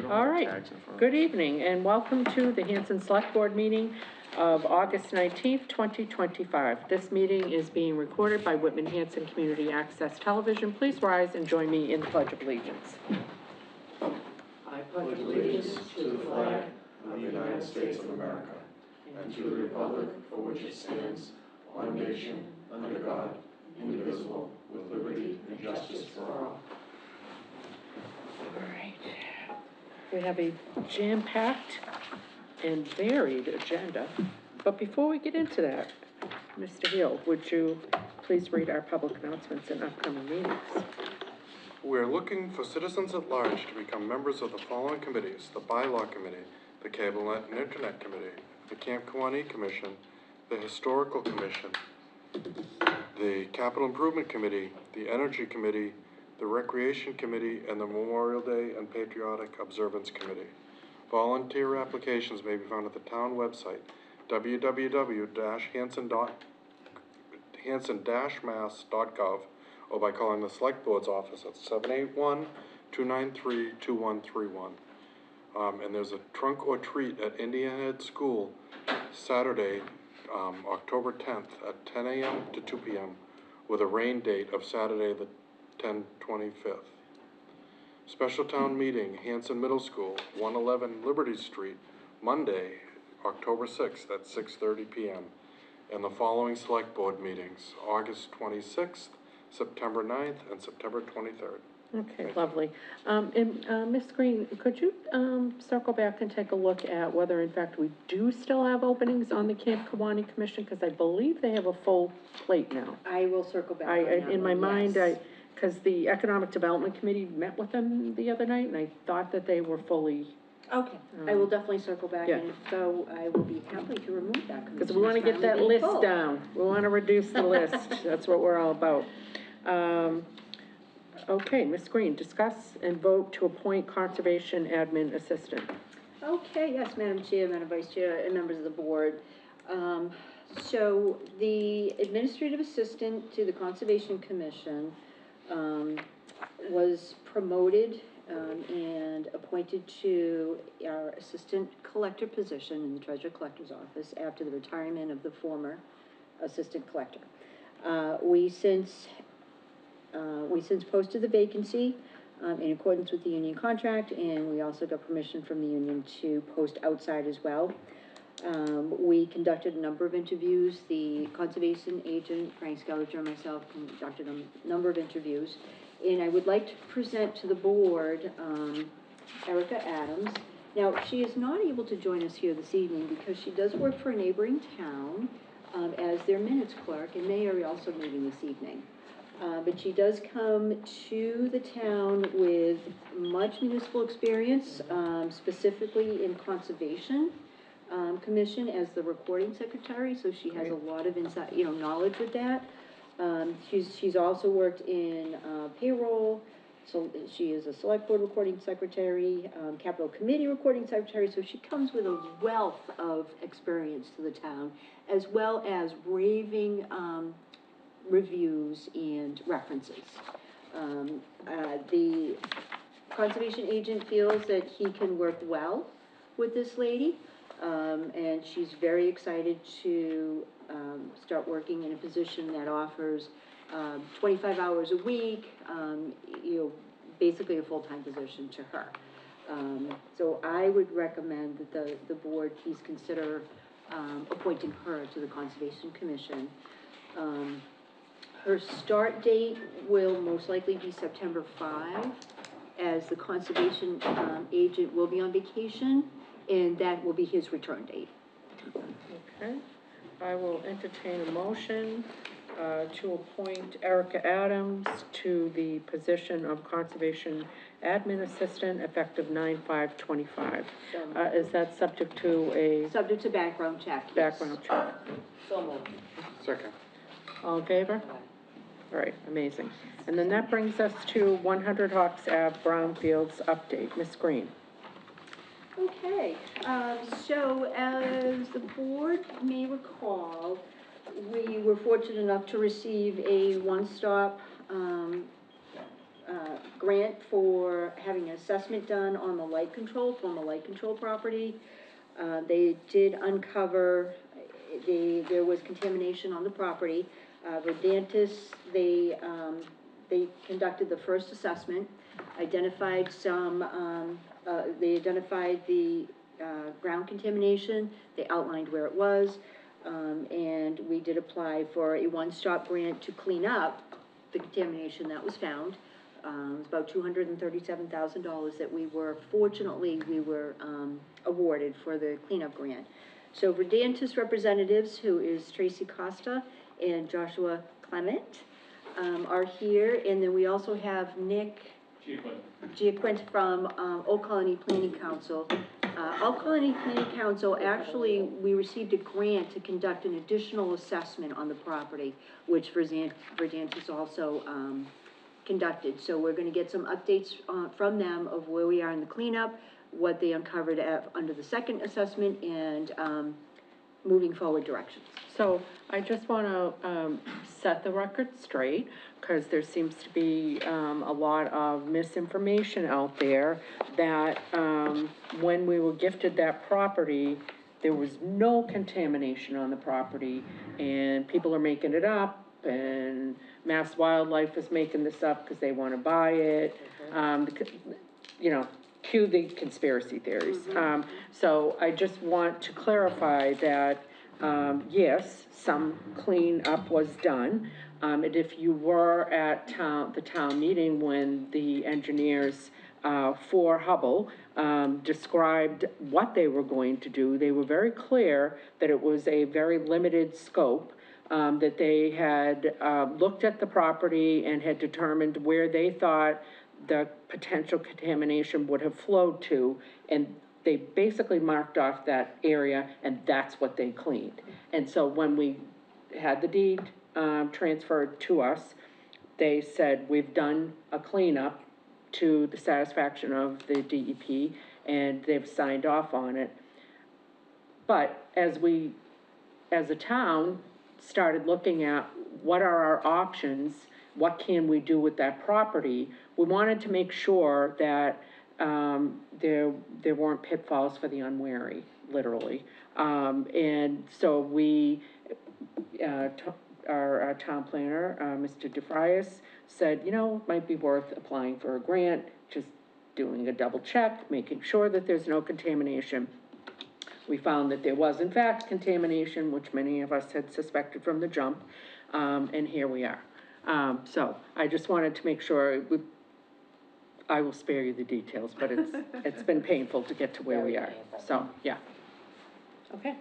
All right, good evening and welcome to the Hanson Select Board meeting of August 19th, 2025. This meeting is being recorded by Whitman Hanson Community Access Television. Please rise and join me in the Pledge of Allegiance. I pledge allegiance to the flag of the United States of America and to the republic for which it stands, one nation, under God, indivisible, with liberty and justice for all. All right. We have a jam-packed and varied agenda, but before we get into that, Mr. Hill, would you please read our public announcements and upcoming meetings? We're looking for citizens at large to become members of the following committees: the Bylaw Committee, the Cable Net and Internet Committee, the Camp Kewanee Commission, the Historical Commission, the Capital Improvement Committee, the Energy Committee, the Recreation Committee, and the Memorial Day and Patriotic Observance Committee. Volunteer applications may be found at the town website, www.hanson-mass.gov, or by calling the Select Board's office at 781-293-2131. And there's a trunk or treat at Indian Head School Saturday, October 10th at 10 a.m. to 2 p.m. with a rain date of Saturday the 10/25th. Special town meeting, Hanson Middle School, 111 Liberty Street, Monday, October 6th at 6:30 p.m. And the following Select Board meetings, August 26th, September 9th, and September 23rd. Okay, lovely. Ms. Green, could you circle back and take a look at whether in fact we do still have openings on the Camp Kewanee Commission? Because I believe they have a full plate now. I will circle back on that in my one, mind, yes. because the Economic Development Committee met with them the other night, and I thought that they were fully. Okay, I will definitely circle back, yeah. And so I will be happy to remove that. Because we want to get that list down. We want to reduce the list. That's what we're all about. Okay, Ms. Green, discuss and vote to appoint Conservation Admin Assistant. Okay, yes, Madam Chair, Madam Vice Chair, and members of the board. So the administrative assistant to the Conservation Commission was promoted and appointed to our assistant collector position in the treasurer collector's office after the retirement of the former assistant collector. We since posted the vacancy in accordance with the union contract, and we also got permission from the union to post outside as well. We conducted a number of interviews. The conservation agent, Frank Skelliger, and myself conducted a number of interviews. And I would like to present to the board Erica Adams. Now, she is not able to join us here this evening because she does work for a neighboring town as their minutes clerk, and they are also meeting this evening. But she does come to the town with much municipal experience, specifically in Conservation Commission as the recording secretary, so she has a lot of inside, knowledge with that. She's also worked in payroll, so she is a select board recording secretary, capital committee recording secretary, so she comes with a wealth of experience to the town, as well as raving reviews and references. The conservation agent feels that he can work well with this lady, and she's very excited to start working in a position that offers 25 hours a week, basically a full-time position to her. So I would recommend that the board please consider appointing her to the Conservation Commission. Her start date will most likely be September 5, as the conservation agent will be on vacation, and that will be his return date. Okay, I will entertain a motion to appoint Erica Adams to the position of Conservation Admin Assistant effective 9/5/25. Is that subject to a? Subject to background check. Background check. So moved. Second. All in favor? All right, amazing. And then that brings us to 100 Hawks Ave Brownfields update. Ms. Green. Okay, so as the board may recall, we were fortunate enough to receive a one-stop grant for having an assessment done on the light control, former light control property. They did uncover, there was contamination on the property. Verdantis, they conducted the first assessment, identified they identified the ground contamination, they outlined where it was, and we did apply for a one-stop grant to clean up the contamination that was found. It was about $237,000 that we were awarded for the cleanup grant. So Verdantis representatives, who is Tracy Costa and Joshua Clement, are here, and then we also have Nick Giaquint from Old Colony Planning Council. Old Colony Planning Council, actually, we received a grant to conduct an additional assessment on the property, which Verdantis also conducted. So we're gonna get some updates from them of where we are in the cleanup, what they uncovered under the second assessment, and moving forward directions. So I just want to set the record straight, because there seems to be a lot of misinformation out there that when we were gifted that property, there was no contamination on the property, and people are making it up, and Mass Wildlife is making this up because they want to buy it. You know, cue the conspiracy theories. So I just want to clarify that, yes, some cleanup was done. And if you were at the town meeting when the engineers for Hubble described what they were going to do, they were very clear that it was a very limited scope, that they had looked at the property and had determined where they thought the potential contamination would have flowed to, and they basically marked off that area, and that's what they cleaned. And so when we had the deed transferred to us, they said, we've done a cleanup to the satisfaction of the DEP, and they've signed off on it. But as a town, started looking at what are our options, what can we do with that property, we wanted to make sure that there weren't pitfalls for the unwary, literally. And so our town planner, Mr. DeFrias, said, you know, it might be worth applying for a grant, just doing a double check, making sure that there's no contamination. We found that there was in fact contamination, which many of us had suspected from the jump, and here we are. So I just wanted to make sure, I will spare you the details, but it's been painful to get to where we are, so, yeah. Okay.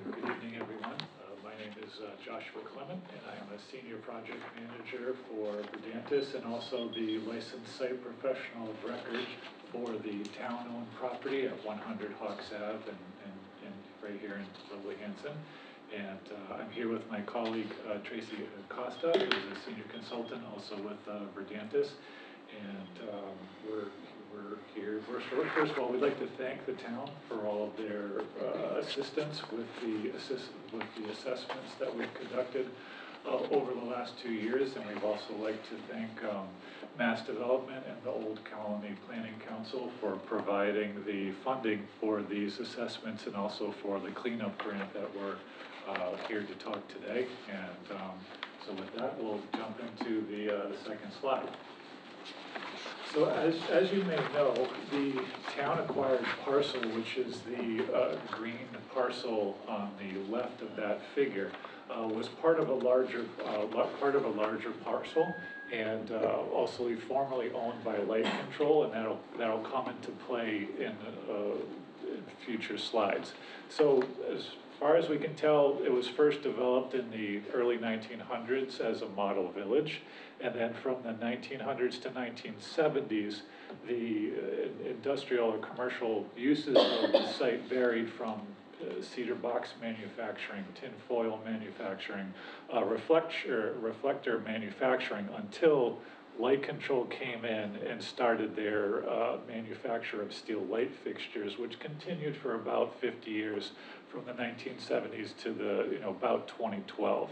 Good evening, everyone. My name is Joshua Clement, and I am a senior project manager for Verdantis and also the licensed site professional of record for the town-owned property at 100 Hawks Ave and right here in lovely Hanson. And I'm here with my colleague Tracy Costa, who is a senior consultant also with Verdantis. And we're here. First of all, we'd like to thank the town for all of their assistance with the assessments that we've conducted over the last 2 years. And we'd also like to thank Mass Development and the Old Colony Planning Council for providing the funding for these assessments and also for the cleanup grant that we're here to talk today. And so with that, we'll jump into the second slide. So as you may know, the town acquired parcel, which is the green parcel on the left of that figure, was part of a larger parcel, and also formerly owned by Light Control, and that'll come into play in future slides. So as far as we can tell, it was first developed in the early 1900s as a model village, and then from the 1900s to 1970s, the industrial or commercial uses of the site varied from cedar box manufacturing, tin foil manufacturing, reflector manufacturing, until Light Control came in and started their manufacture of steel light fixtures, which continued for about 50 years, from the 1970s to about 2012.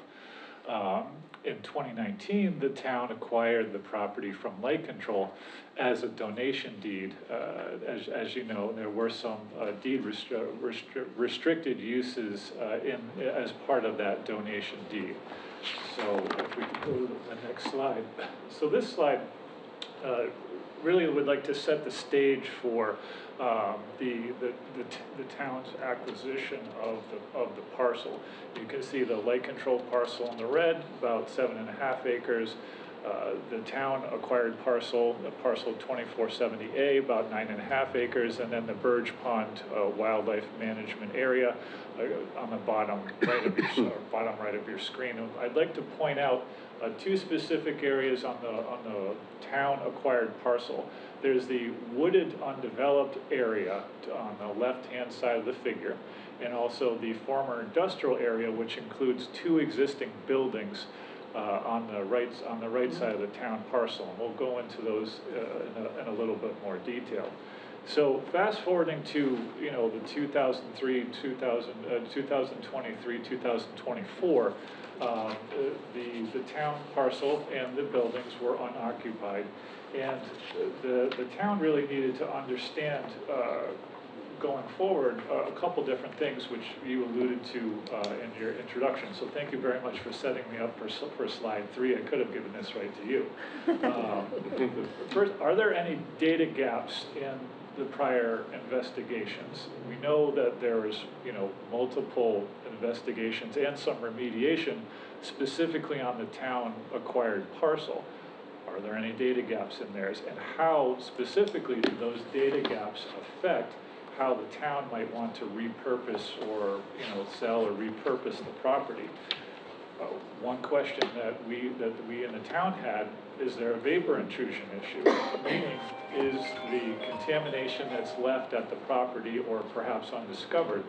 In 2019, the town acquired the property from Lake Control as a donation deed. As you know, there were some deed restricted uses as part of that donation deed. So if we could go to the next slide. So this slide really would like to set the stage for the town's acquisition of the parcel. You can see the Lake Control parcel in the red, about 7.5 acres. The town acquired parcel 2470A, about 9.5 acres, and then the Burge Pond Wildlife Management Area on the bottom right of your screen. I'd like to point out two specific areas on the town acquired parcel. There's the wooded undeveloped area on the left-hand side of the figure, and also the former industrial area, which includes 2 existing buildings on the right side of the town parcel. And we'll go into those in a little bit more detail. So fast forwarding to the 2023, 2024, the town parcel and the buildings were unoccupied, and the town really needed to understand going forward a couple different things which you alluded to in your introduction. So thank you very much for setting me up for slide 3. I could have given this right to you. First, are there any data gaps in the prior investigations? We know that there was, multiple investigations and some remediation specifically on the town acquired parcel. Are there any data gaps in theirs? And how specifically do those data gaps affect how the town might want to repurpose or, sell or repurpose the property? One question that we in the town had, is there a vapor intrusion issue? Meaning, is the contamination that's left at the property or perhaps undiscovered,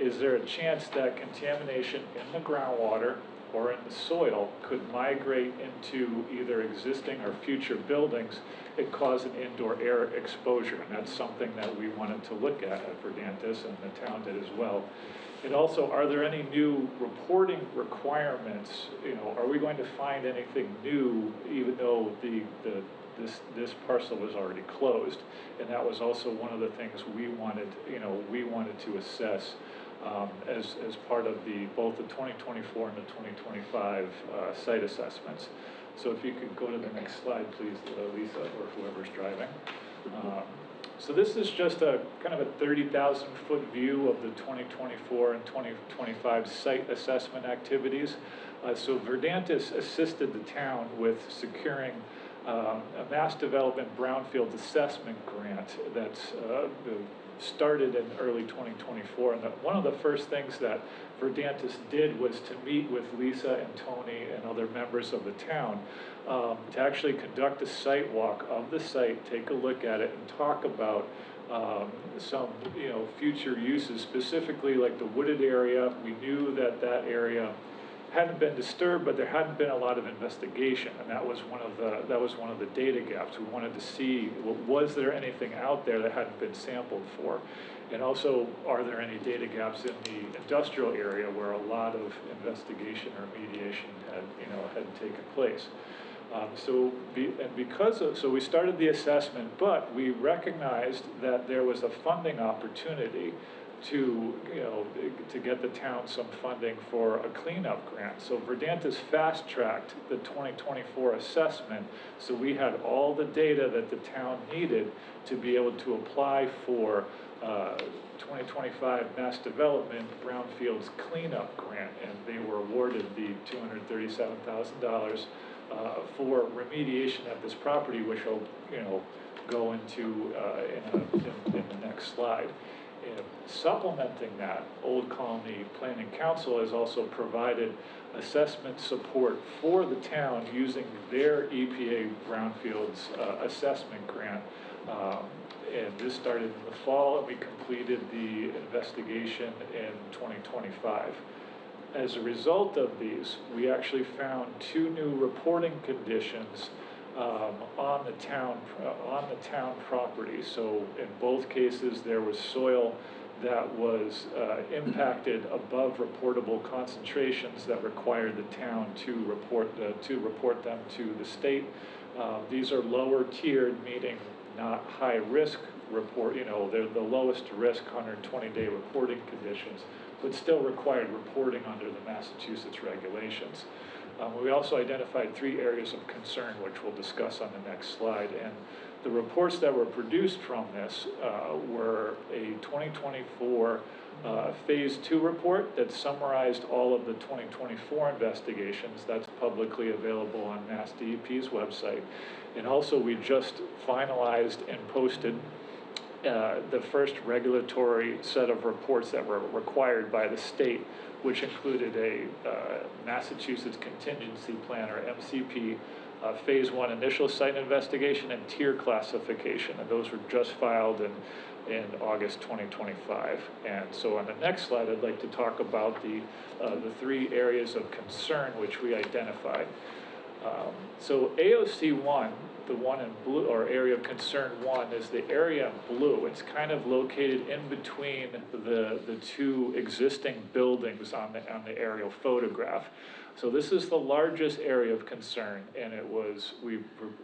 is there a chance that contamination in the groundwater or in the soil could migrate into either existing or future buildings and cause an indoor air exposure? And that's something that we wanted to look at Verdantis, and the town did as well. And also, are there any new reporting requirements? Are we going to find anything new, even though this parcel was already closed? And that was also one of the things we wanted to assess as part of both the 2024 and the 2025 site assessments. So if you could go to the next slide, please, Lisa, or whoever's driving. So this is just a kind of a 30,000-foot view of the 2024 and 2025 site assessment activities. So Verdantis assisted the town with securing a mass development brownfield assessment grant that's started in early 2024. And one of the first things that Verdantis did was to meet with Lisa and Tony and other members of the town to actually conduct a site walk of the site, take a look at it, and talk about some future uses, specifically like the wooded area. We knew that area hadn't been disturbed, but there hadn't been a lot of investigation, and that was one of the data gaps. We wanted to see, was there anything out there that hadn't been sampled for, and also, are there any data gaps in the industrial area where a lot of investigation or remediation had taken place. So we started the assessment, but we recognized that there was a funding opportunity to get the town some funding for a cleanup grant. So Verdantis fast-tracked the 2024 assessment, so we had all the data that the town needed to be able to apply for 2025 Mass Development Brownfields Cleanup Grant, and they were awarded the $237,000 for remediation at this property, which I'll go into in the next slide. Supplementing that, Old Colony Planning Council has also provided assessment support for the town using their EPA Brownfields assessment grant. And this started in the fall, and we completed the investigation in 2025. As a result of these, we actually found 2 new reporting conditions on the town property. So in both cases, there was soil that was impacted above reportable concentrations that required the town to report them to the state. These are lower tiered, meaning not high risk report, they're the lowest risk 120-day reporting conditions, but still required reporting under the Massachusetts regulations. We also identified 3 areas of concern, which we'll discuss on the next slide. And the reports that were produced from this were a 2024 Phase 2 report that summarized all of the 2024 investigations. That's publicly available on Mass DEP's website. And also, we just finalized and posted the first regulatory set of reports that were required by the state, which included a Massachusetts Contingency Plan, or MCP, Phase 1 initial site investigation and tier classification, and those were just filed in August 2025. And so on the next slide, I'd like to talk about the 3 areas of concern which we identified. So AOC 1, the one in blue, or area of concern 1, is the area in blue. It's kind of located in between the 2 existing buildings on the aerial photograph. So this is the largest area of concern, and we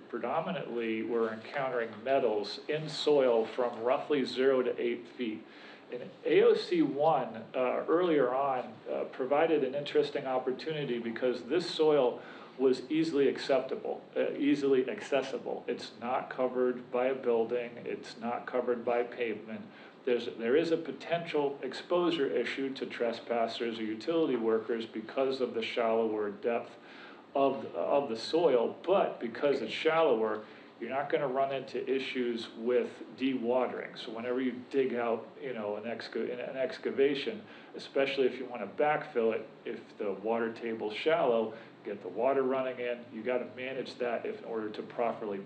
predominantly were encountering metals in soil from roughly 0 to 8 feet. And AOC 1 earlier on provided an interesting opportunity because this soil was easily accessible. It's not covered by a building. It's not covered by pavement. There is a potential exposure issue to trespassers or utility workers because of the shallower depth of the soil, but because it's shallower, you're not going to run into issues with dewatering. So whenever you dig out, an excavation, especially if you want to backfill it, if the water table's shallow, get the water running in, you got to manage that in order to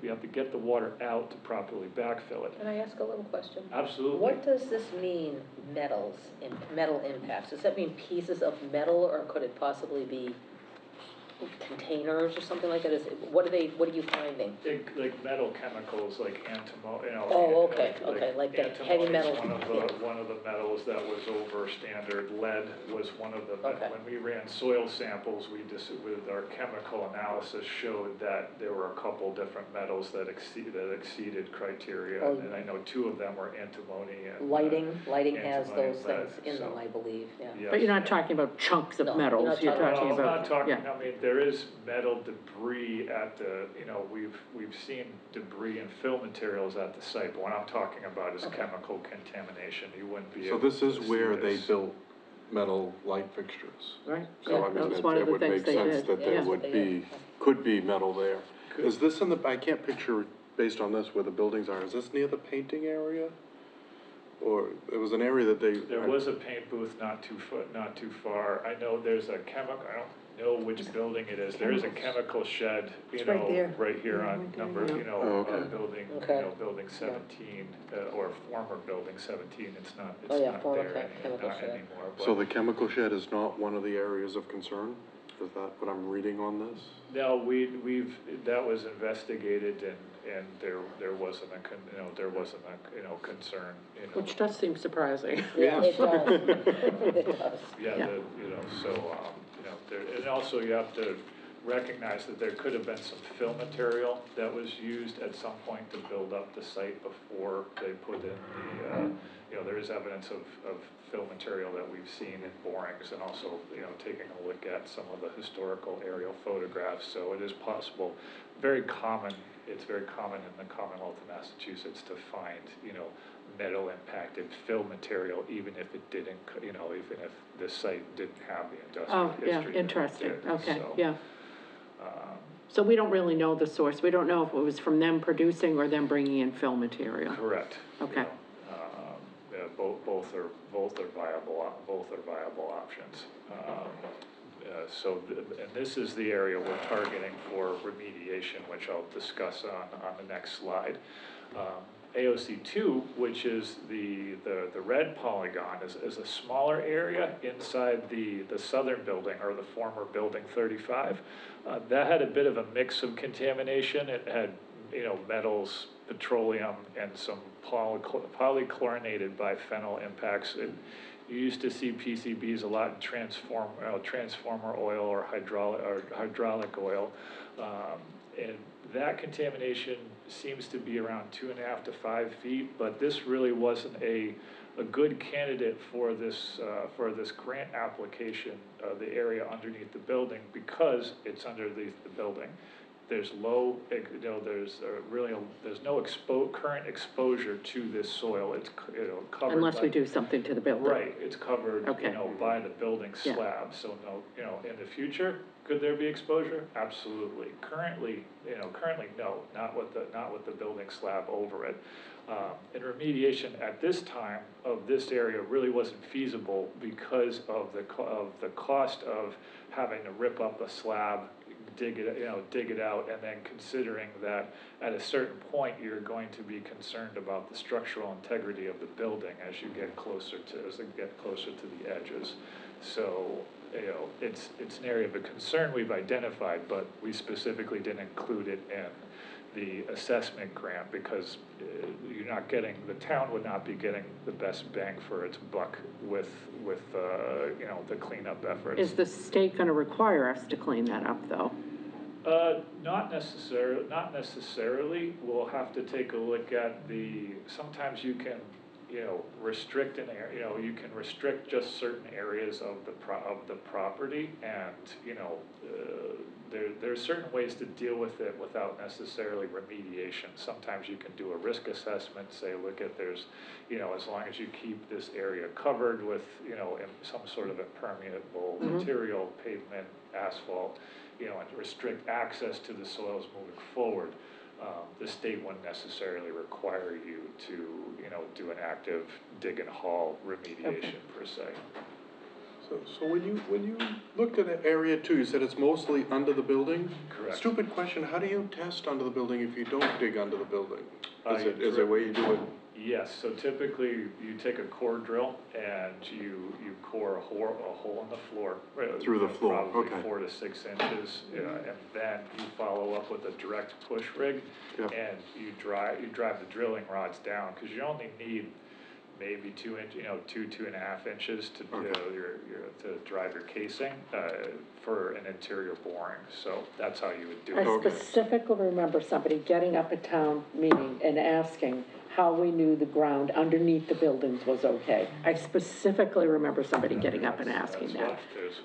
you have to get the water out to properly backfill it. Can I ask a little question? Absolutely. What does this mean, metal impacts? Does that mean pieces of metal, or could it possibly be containers or something like that? What are you finding? Like metal chemicals, like antimony. Oh, okay, like the heavy metal. One of the metals that was over standard. Lead was one of them. Okay. When we ran soil samples, with our chemical analysis showed that there were a couple different metals that exceeded criteria, Oh. and I know 2 of them were antimony and Lighting has antimony those and lead, things in them, so. I believe, yeah. Yes. But you're not talking about chunks of No, metals, you're you're not talking No, about, I'm not talking, yeah. I mean, there is metal debris at the, we've seen debris and fill materials at the site, but what I'm talking about is Okay. chemical contamination. You wouldn't be So able this is to see where they this. built metal light fixtures. Right, So yeah, I mean, that was one of the would things make they sense did, that Yeah, there that's would what they did. could be metal there. Could- Is this I can't picture based on this where the buildings are, is this near the painting area? Or it was an area that they. There was a paint booth not too far. I know there's a chemical, I don't know which building it is. There is a chemical shed, It's right there. right here Yeah, on right there, number, yeah. Oh, okay. building, Okay. building 17, or former building 17. It's not Oh, yeah, not former there chemical not shed. anymore. So but- the chemical shed is not one of the areas of concern? Is that what I'm reading on this? No, that was investigated and there wasn't a concern, Which does seem surprising. Yeah, Yeah. it does. It does. Yeah, Yeah. and also you have to recognize that there could have been some fill material that was used at some point to build up the site before they put in there is evidence of fill material that we've seen in borings, and also, taking a look at some of the historical aerial photographs, so it is possible, it's very common in the Commonwealth of Massachusetts to find, metal impacted fill material, even if it didn't, even if the site didn't have the industrial Oh, history. yeah, that it interesting, did, okay, so, yeah. So we don't really know the source, we don't know if it was from them producing or them bringing in fill material. Correct. Okay. Both are viable options. And this is the area we're targeting for remediation, which I'll discuss on the next slide. AOC2, which is the red polygon, is a smaller area inside the southern building, or the former building 35. That had a bit of a mix of contamination. It had metals, petroleum, and some polychlorinated biphenyl impacts. You used to see PCBs a lot in transformer oil or hydraulic oil. And that contamination seems to be around 2.5 to 5 feet, but this really wasn't a good candidate for this grant application, the area underneath the building, because it's underneath the building. There's there's no current exposure to this soil. It's, covered Unless we do something to the building. Right, it's covered, Okay. by the building Yeah. slab, so no, in the future, could there be exposure? Absolutely. Currently, no, not with the building slab over it. And remediation at this time of this area really wasn't feasible because of the cost of having to rip up a slab, dig it out, and then considering that at a certain point, you're going to be concerned about the structural integrity of the building as you get closer to the edges. So, it's an area of a concern we've identified, but we specifically didn't include it in the assessment grant because the town would not be getting the best bang for its buck with the cleanup efforts. Is the state gonna require us to clean that up, though? Not necessarily. We'll have to take a look at sometimes you can, restrict an area, you can restrict just certain areas of the property, and, there's certain ways to deal with it without necessarily remediation. Sometimes you can do a risk assessment, say, look at as long as you keep this area covered with, some sort of impermeable material, pavement, asphalt, and restrict access to the soils moving forward. The state wouldn't necessarily require you to, do an active dig and haul remediation per se. So when you looked at an area too, you said it's mostly under the building? Correct. Stupid question, how do you test under the building if you don't dig under the building? Is there a way you do it? Yes, so typically you take a core drill and you core a hole in the floor. Through the floor, probably okay. 4 to 6 inches, and then you follow up with a direct push rig, Yep. and you drive the drilling rods down, because you only need maybe 2 2.5 inches to to drive your casing for an interior boring. So that's how you would do it. I specifically remember somebody getting up at town meeting and asking how we knew the ground underneath the buildings was okay. I specifically remember somebody getting up and asking that.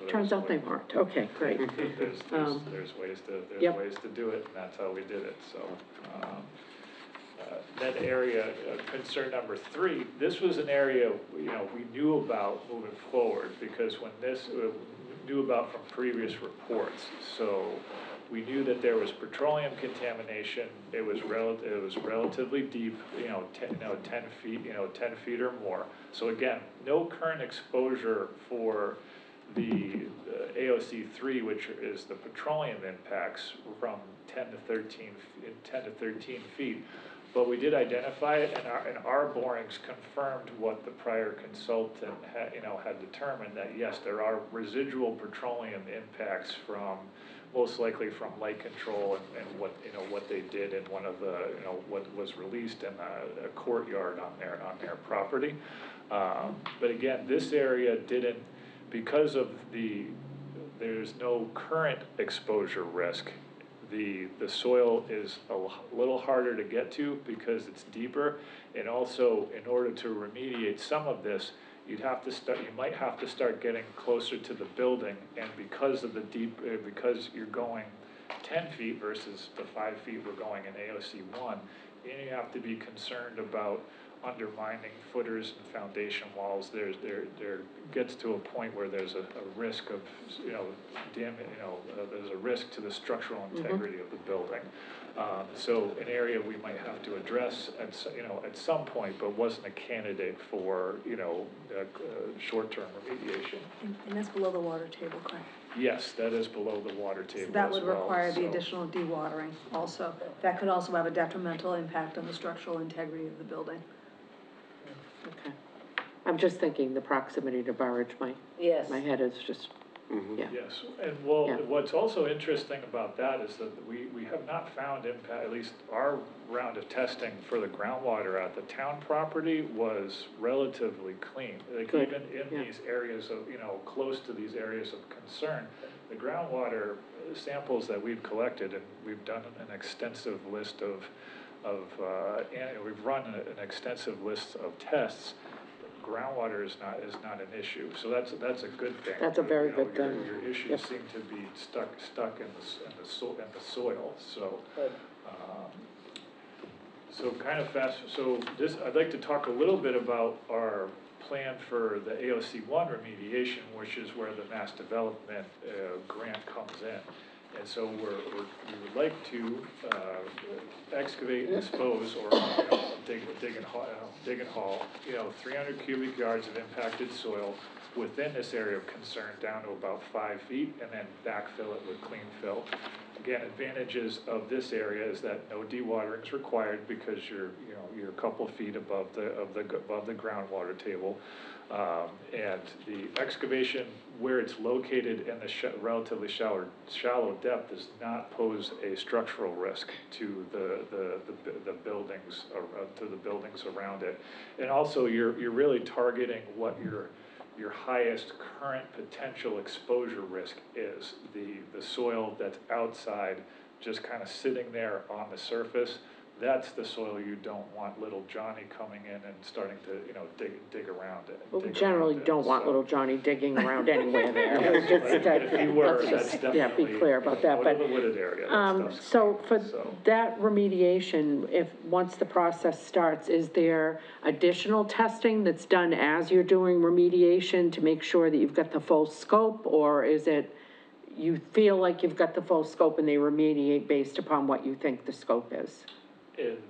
Turns out they weren't. Okay, great. There's ways to do it, and that's how we did it, so. That area, concern number 3, this was an area, we knew about moving forward, because when knew about from previous reports. So we knew that there was petroleum contamination. It was relatively deep, 10 feet or more. So again, no current exposure for the AOC3, which is the petroleum impacts, from 10 to 13 feet. But we did identify it, and our borings confirmed what the prior consultant had determined, that yes, there are residual petroleum impacts from, most likely from light control and what they did in one of the, what was released in a courtyard on their property. But again, this area didn't, because of there's no current exposure risk. The soil is a little harder to get to because it's deeper, and also in order to remediate some of this, you might have to start getting closer to the building, and because of because you're going 10 feet versus the 5 feet we're going in AOC1, you have to be concerned about undermining footers and foundation walls. There gets to a point where there's a risk of, there's a risk to the structural integrity of the building. So an area we might have to address at some point, but wasn't a candidate for, short-term remediation. And that's below the water table, correct? Yes, that is below the water table So that as would well, require the so. additional dewatering also. That could also have a detrimental impact on the structural integrity of the building. Okay. I'm just thinking the proximity to Burridge, Yes. my head is just Yeah. Yes, and well, Yeah. what's also interesting about that is that we have not found impact, at least our round of testing for the groundwater at the town property was relatively clean. Like Good, even in yeah. these areas of, close to these areas of concern, the groundwater samples that we've collected, and we've done an extensive list and we've run an extensive list of tests. Groundwater is not an issue, so that's a good thing. That's a very good Your- thing. Your issues Yep. seem to be stuck in the soil, so. Good. So kind of fast, so this, I'd like to talk a little bit about our plan for the AOC1 remediation, which is where the mass development grant comes in. And so we would like to excavate, dispose, or dig and haul, 300 cubic yards of impacted soil within this area of concern down to about 5 feet, and then backfill it with clean fill. Again, advantages of this area is that no dewatering is required because you're a couple feet above the groundwater table. And the excavation where it's located in the relatively shallow depth does not pose a structural risk to the buildings, to the buildings around it. And also, you're really targeting what your highest current potential exposure risk is. The soil that's outside, just kind of sitting there on the surface, that's the soil you don't want little Johnny coming in and starting to, dig around it. Well, we generally don't want little Johnny digging around anywhere there. Yes, Just, but if you were, let's that's just, definitely. be clear about that, Go but, to the wooded area, that stuff's. so for So- that remediation, once the process starts, is there additional testing that's done as you're doing remediation to make sure that you've got the full scope, or is it, you feel like you've got the full scope and they remediate based upon what you think the scope is?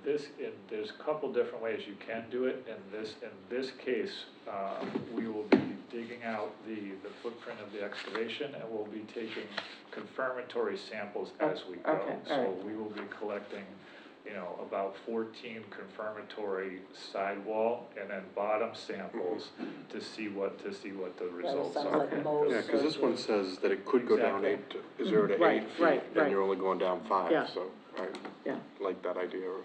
There's a couple different ways you can do it. In this case, we will be digging out the footprint of the excavation, and we'll be taking confirmatory samples as we go. Okay, all So right. we will be collecting, about 14 confirmatory sidewall and then bottom samples to see what the results sounds are. like most. Yeah, because this one says that it could go down Exactly. 0 to 8 Right, feet, right, and right. you're only going down 5, Yeah. so I Yeah. like that idea of.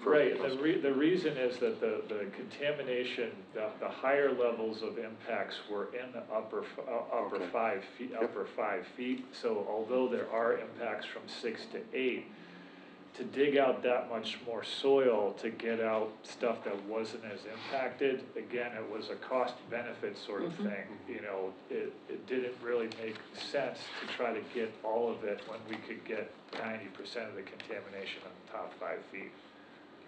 Right, the reason is that the contamination, the higher levels of impacts were in the upper Okay. 5 feet, upper 5 feet. So although there are impacts from 6 to 8, to dig out that much more soil to get out stuff that wasn't as impacted, again, it was a cost benefit sort of thing. It didn't really make sense to try to get all of it when we could get 90% of the contamination on the top 5 feet.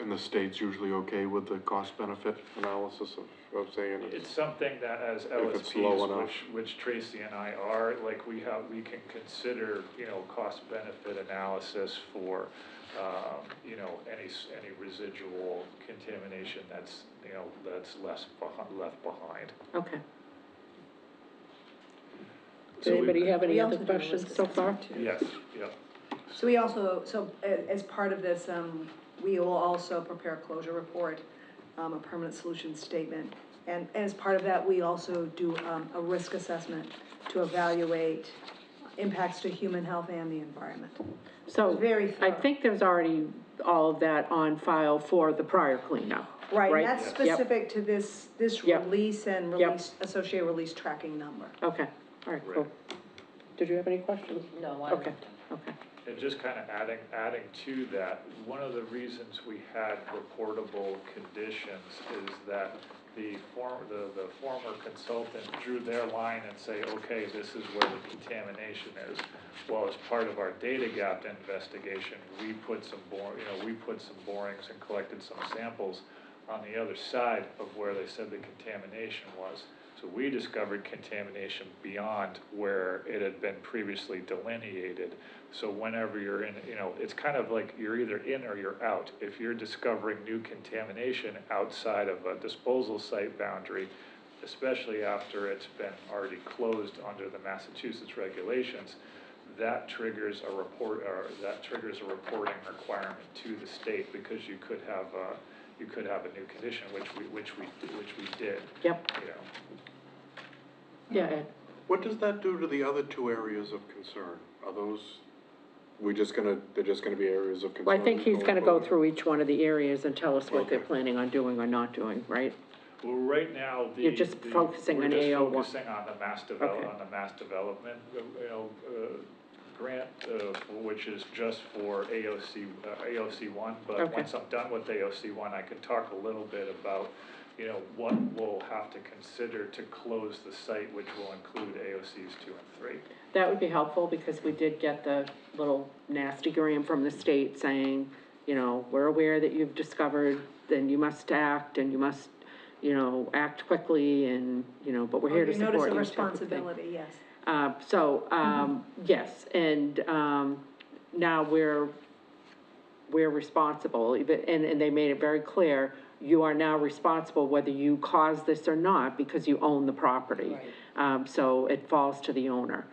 And the state's usually okay with the cost-benefit analysis of saying It's something that as it's low LSPs, enough. which Tracy and I are, like we can consider, cost benefit analysis for, any residual contamination that's left behind. Okay. Does So we- anybody have any We other also do a questions risk so far? assessment, too. Yes, yeah. So we also, as part of this, we will also prepare a closure report, a permanent solution statement. And as part of that, we also do a risk assessment to evaluate impacts to human health and the environment. So, Very I thorough. think there's already all of that on file for the prior cleanup. Right, Right? and that's Yep. specific to this Yep. release and Yep. associated release tracking number. Okay, all right, cool. Did you have any questions? No, I Okay, okay. And just kind of adding to that, one of the reasons we had reportable conditions is that the former consultant drew their line and say, okay, this is where the contamination is. Well, as part of our data gap investigation, we put some borings and collected some samples on the other side of where they said the contamination was. So we discovered contamination beyond where it had been previously delineated. So whenever you're in, it's kind of like you're either in or you're out. If you're discovering new contamination outside of a disposal site boundary, especially after it's been already closed under the Massachusetts regulations, that triggers a reporting requirement to the state, because you could have a new condition, which we did. Yep. You know. Yeah, Ed. What does that do to the other two areas of concern? Are those, they're just gonna be areas of concern? Well, I think he's going gonna go forward? through each one of the areas and tell us what they're Okay. planning on doing or not doing, right? Well, right now, You're just focusing on AO1. We're just focusing on the mass Okay. development, grant, which is just for AOC one, but Okay. once I'm done with AOC one, I can talk a little bit about, what we'll have to consider to close the site, which will include AOCs 2 and 3. That would be helpful, because we did get the little nasty gram from the state saying, we're aware that you've discovered, then you must act, and you must, act quickly, and, but we're here to support you. Notice of type of thing. responsibility, yes. Yes, and, now we're responsible, and they made it very clear, you are now responsible whether you caused this or not, because you own the property. So it falls to the owner.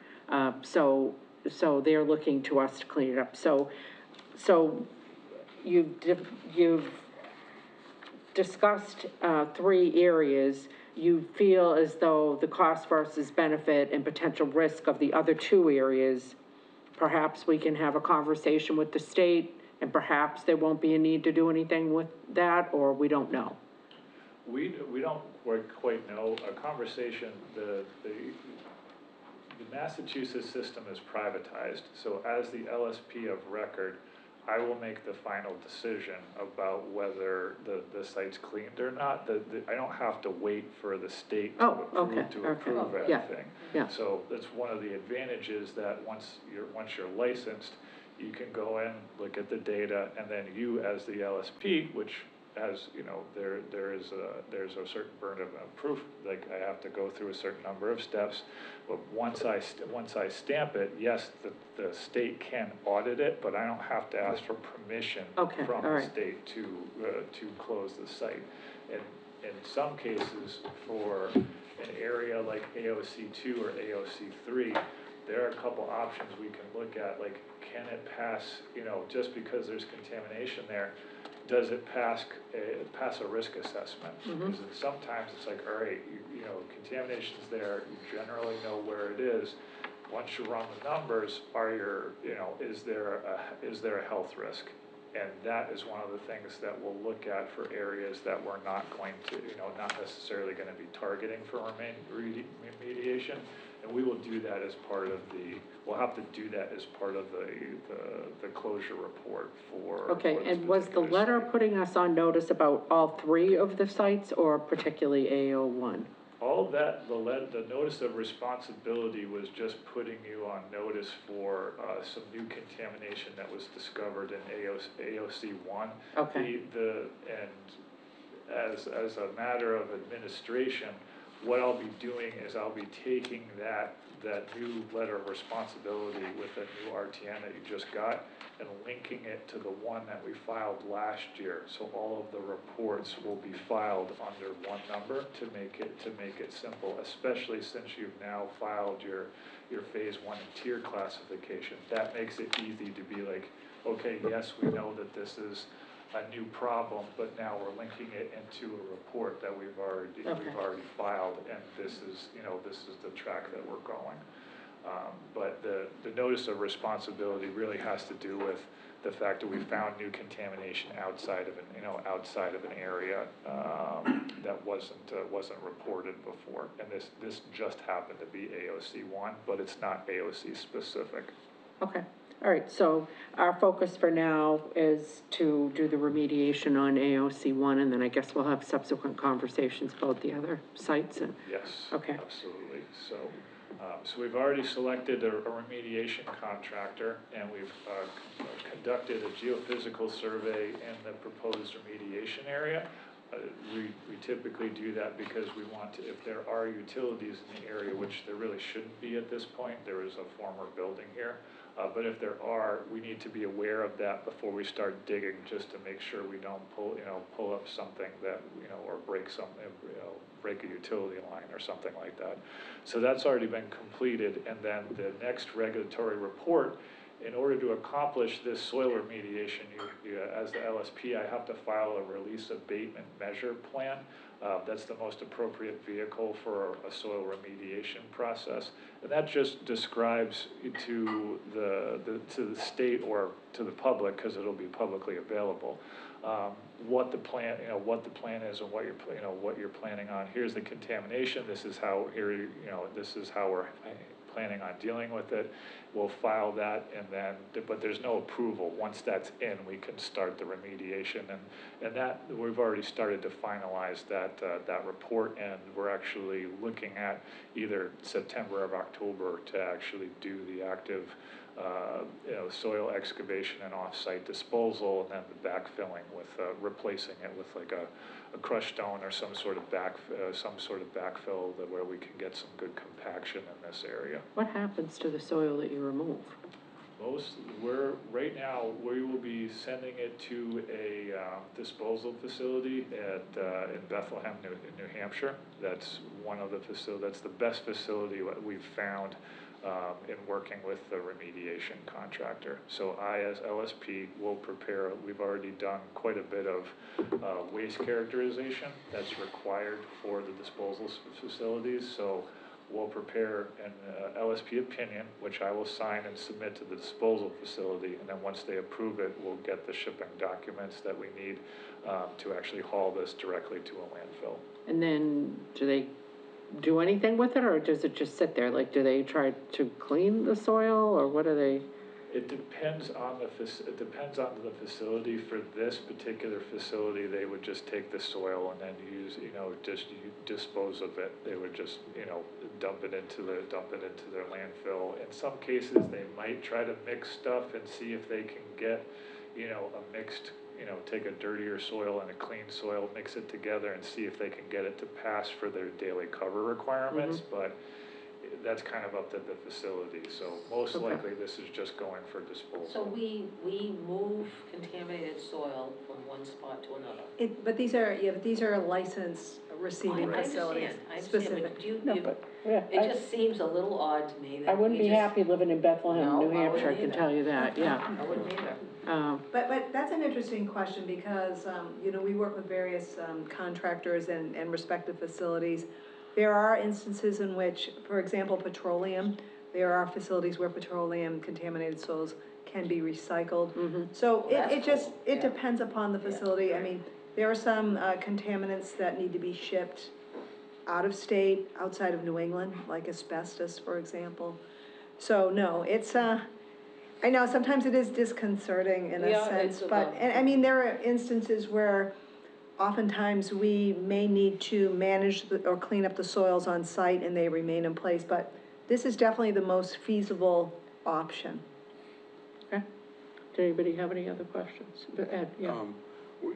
So they're looking to us to clean it up. So you've discussed, 3 areas. You feel as though the cost versus benefit and potential risk of the other 2 areas, perhaps we can have a conversation with the state, and perhaps there won't be a need to do anything with that, or we don't know. We don't quite know. A conversation, the Massachusetts system is privatized, so as the LSP of record, I will make the final decision about whether the site's cleaned or not. I don't have to wait for the state to approve Yeah, anything. yeah. So that's one of the advantages, that once you're licensed, you can go in, look at the data, and then you, as the LSP, which has, there's a certain burden of proof, like I have to go through a certain number of steps, but once I stamp it, yes, the state can audit it, but I don't have to ask for permission Okay, from all the right. state to close the site. And in some cases, for an area like AOC 2 or AOC 3, there are a couple options we can look at, like, can it pass, just because there's contamination there, does it pass a risk assessment? Because sometimes it's like, all right, contamination's there, you generally know where it is. Once you run the numbers, is there a health risk? And that is one of the things that we'll look at for areas that we're not going to, not necessarily going to be targeting for remediation. And we will do that as part of we'll have to do that as part of the closure report for. Okay, for this and was the particular letter site. putting us on notice about all 3 of the sites, or particularly AO1? All of that, the notice of responsibility was just putting you on notice for some new contamination that was discovered in AOC 1. Okay. And as a matter of administration, what I'll be doing is I'll be taking that new letter of responsibility with the new RTN that you just got and linking it to the one that we filed last year. So all of the reports will be filed under one number to make it simple, especially since you've now filed your phase 1 and tier classification. That makes it easy to be like, okay, yes, we know that this is a new problem, but now we're linking it into a report that we've already filed, and this is the track that we're going. But the notice of responsibility really has to do with the fact that we found new contamination outside of an area that wasn't reported before, and this just happened to be AOC 1, but it's not AOC specific. Okay, all right, so our focus for now is to do the remediation on AOC 1, and then I guess we'll have subsequent conversations about the other sites. And Yes, okay. absolutely. So we've already selected a remediation contractor, and we've conducted a geophysical survey in the proposed remediation area. We typically do that because we want to, if there are utilities in the area, which there really shouldn't be at this point, there is a former building here. But if there are, we need to be aware of that before we start digging, just to make sure we don't pull up something that, or break something, break a utility line or something like that. So that's already been completed, and then the next regulatory report in order to accomplish this soil remediation, as the LSP, I have to file a release abatement measure plan. That's the most appropriate vehicle for a soil remediation process. And that just describes to the state or to the public, because it'll be publicly available, what the plan, what the plan is and what you're planning on. Here's the contamination. This is how this is how we're planning on dealing with it. We'll file that, and then, but there's no approval. Once that's in, we can start the remediation, and that, we've already started to finalize that report, and we're actually looking at either September or October to actually do the active soil excavation and off-site disposal, and then the backfilling with replacing it with like a crushed stone or some sort of backfill where we can get some good compaction in this area. What happens to the soil that you remove? Right now, we will be sending it to a disposal facility in Bethlehem, New Hampshire. That's one of the that's the best facility we've found in working with the remediation contractor. So I, as LSP, will prepare, we've already done quite a bit of waste characterization that's required for the disposal facilities. So we'll prepare an LSP opinion, which I will sign and submit to the disposal facility, and then once they approve it, we'll get the shipping documents that we need to actually haul this directly to a landfill. And then, do they do anything with it, or does it just sit there? Like, do they try to clean the soil, or what do they? It depends on the facility. For this particular facility, they would just take the soil and then dispose of it. They would just, dump it into their landfill. In some cases, they might try to mix stuff and see if they can get, a mixed, take a dirtier soil and a clean soil, mix it together and see if they can get it to pass for their daily cover requirements. Mm-hmm. But that's kind of up to the facility, so most likely this is just going for disposal. So we move contaminated soil from one spot to another. But these are licensed receiving facilities. I understand, but it just seems a little odd to me that I wouldn't be happy living in Bethlehem, No, New Hampshire, I can tell you that, yeah. I wouldn't either. But that's an interesting question because, we work with various contractors and respective facilities. There are instances in which, for example, petroleum, there are facilities where petroleum contaminated soils can be recycled. Mm-hmm. So it depends upon the facility. Yeah. I mean, there are some contaminants that need to be shipped out of state, outside of New England, like asbestos, for example. So no, it's, I know sometimes it is disconcerting in a sense, but, and I mean, there are instances where oftentimes we may need to manage or clean up the soils on site and they remain in place, but this is definitely the most feasible option. Okay. Does anybody have any other questions? Ed, yeah.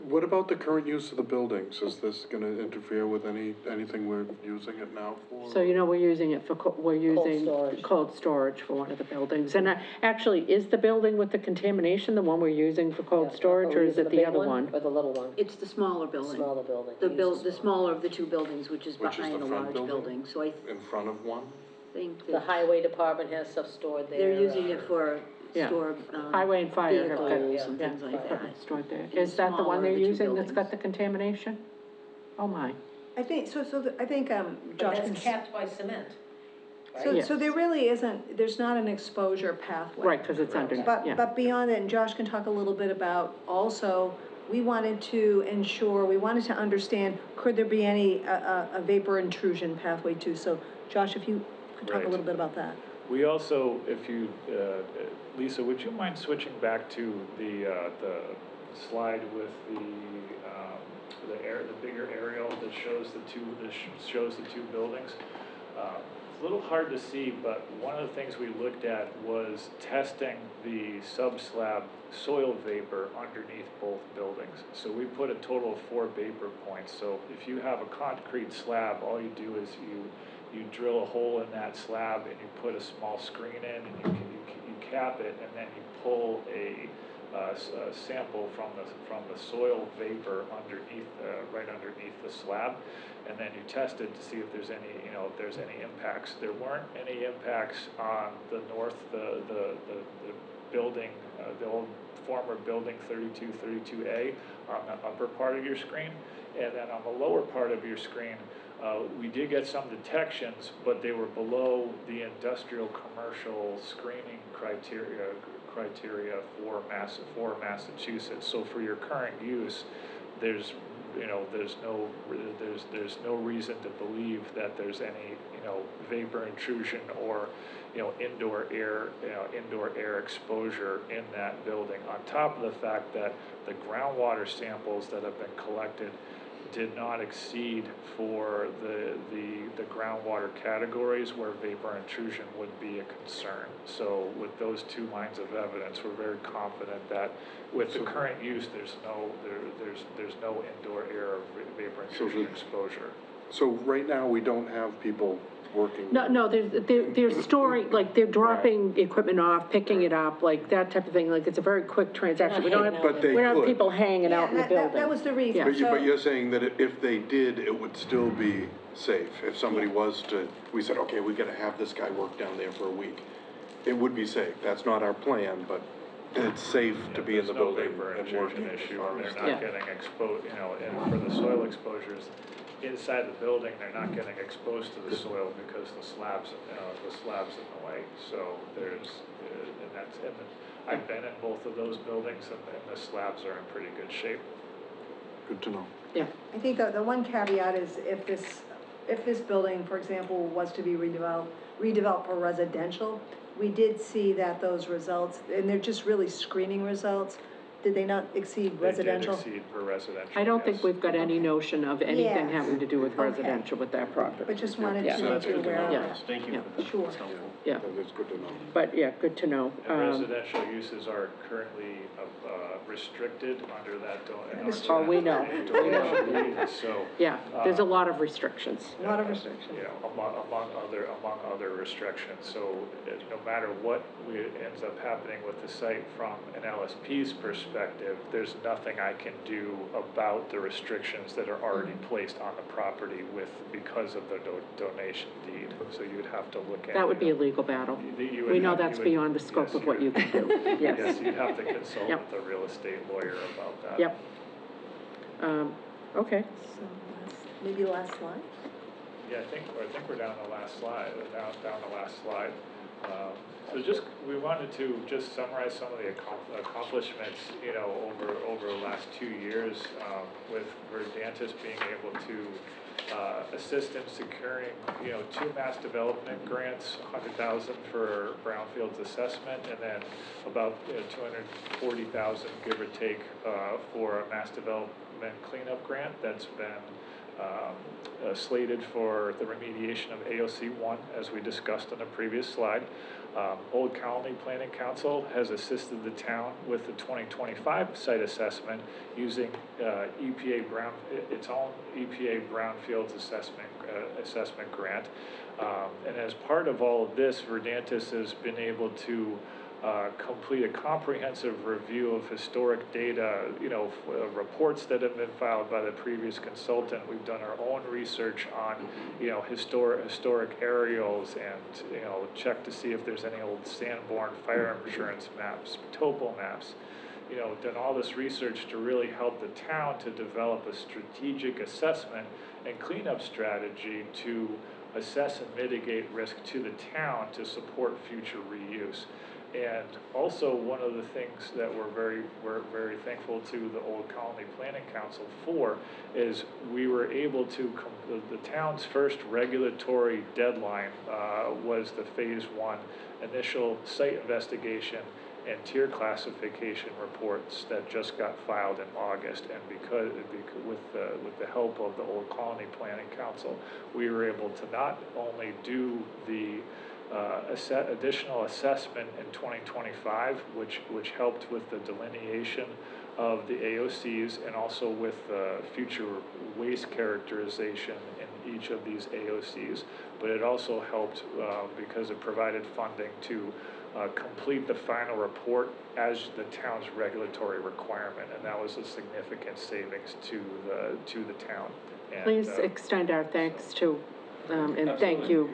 What about the current use of the buildings? Is this gonna interfere with anything we're using it now for? So, we're using it for, cold storage for one of the buildings. And actually, is the building with the contamination the one we're using for cold storage, or is it the other one? Or the little one? It's the smaller building. Smaller building. The smaller of the two buildings, which is behind the large building, so I in front of one? think The that highway department has stuff stored there. they're using it for Yeah. store, Highway and fire have got, vehicles and things like that. stored there. And Is that the one smaller they're of the two using that's got buildings. the contamination? Oh, my. I think, I think, But Josh that's can. capped by cement, So, right? so there really isn't, there's not an exposure pathway. Right, because it's under, yeah. But beyond that, and Josh can talk a little bit about also, we wanted to understand, could there be any, a vapor intrusion pathway too? So Josh, if you could talk a Right. little bit about that. We also, Lisa, would you mind switching back to the slide with the bigger aerial that shows the two buildings? It's a little hard to see, but one of the things we looked at was testing the sub-slab soil vapor underneath both buildings. So we put a total of 4 vapor points. So if you have a concrete slab, all you do is you drill a hole in that slab and you put a small screen in and you cap it, and then you pull a sample from the soil vapor underneath, right underneath the slab, and then you test it to see if there's any, if there's any impacts. There weren't any impacts on the building, the old former building 32A on the upper part of your screen. And then on the lower part of your screen, we did get some detections, but they were below the industrial commercial screening criteria for Massachusetts. So for your current use, there's no reason to believe that there's any, vapor intrusion or, indoor air exposure in that building. On top of the fact that the groundwater samples that have been collected did not exceed for the groundwater categories where vapor intrusion would be a concern. So with those two lines of evidence, we're very confident that with the current use, there's no indoor air or vapor intrusion exposure. So right now, we don't have people working. No, they're storing, like, they're dropping equipment off, picking it up, like, that type of thing, like, it's a very quick transaction. We don't have, But they we don't have could. people hanging out in the Yeah, building. that was the reason. But you're saying that if they did, it would still be safe? If somebody was to, we said, okay, we gotta have this guy work down there for a week, it would be safe. That's not our plan, but it's safe to be in the building There's no vapor and work. intrusion issue, and they're Yeah. not getting exposed, and for the soil exposures, inside the building, they're not getting exposed to the soil because the slab's in the way. So there's, I've been in both of those buildings, and the slabs are in pretty good shape. Good to know. Yeah, I think the one caveat is if this building, for example, was to be redeveloped for residential, we did see that those results, and they're just really screening results, did they not exceed residential? They did exceed for residential, I don't think yes. we've got any notion of anything Yes. having to do with Okay. residential with that property. But just wanted Yeah. to So make you aware of Yeah. that. Thank you Yeah. for that. Sure. That's helpful. Yeah, That is good to know. but, yeah, good to know. And residential uses are currently restricted under that Oh, we know. donation deed, so. Yeah, there's a lot of restrictions. A lot of restrictions. Among other restrictions. So no matter what ends up happening with the site from an LSP's perspective, there's nothing I can do about the restrictions that are already placed on the property because of the donation deed. So you'd have to look at. That would be a legal battle. You would We know have- that's you would- beyond the scope yes, of what you can do. Yes, Yes, you'd have to consult Yep. with a real estate lawyer about that. yep. Okay, So maybe last slide? Yeah, I think we're down the last slide, down the last slide. So we wanted to just summarize some of the accomplishments, over the last 2 years, with Verdantis being able to assist in securing, 2 mass development grants, $100,000 for brownfields assessment, and then about 240,000, give or take, for a mass development cleanup grant that's been slated for the remediation of AOC 1, as we discussed on the previous slide. Old Colony Planning Council has assisted the town with the 2025 site assessment using its own EPA Brownfields assessment grant. And as part of all of this, Verdantis has been able to complete a comprehensive review of historic data, reports that have been filed by the previous consultant. We've done our own research on, historic aerials and, check to see if there's any old Sanborn fire insurance maps, topo maps. Done all this research to really help the town to develop a strategic assessment and cleanup strategy to assess and mitigate risk to the town to support future reuse. And also, one of the things that we're very thankful to the Old Colony Planning Council for is we were able to, the town's first regulatory deadline was the Phase 1 initial site investigation and tier classification reports that just got filed in August. And because with the help of the Old Colony Planning Council, we were able to not only do the additional assessment in 2025, which helped with the delineation of the AOCs and also with future waste characterization in each of these AOCs, but it also helped because it provided funding to complete the final report as the town's regulatory requirement, and that was a significant savings to the town. And, please extend our thanks to, and thank you,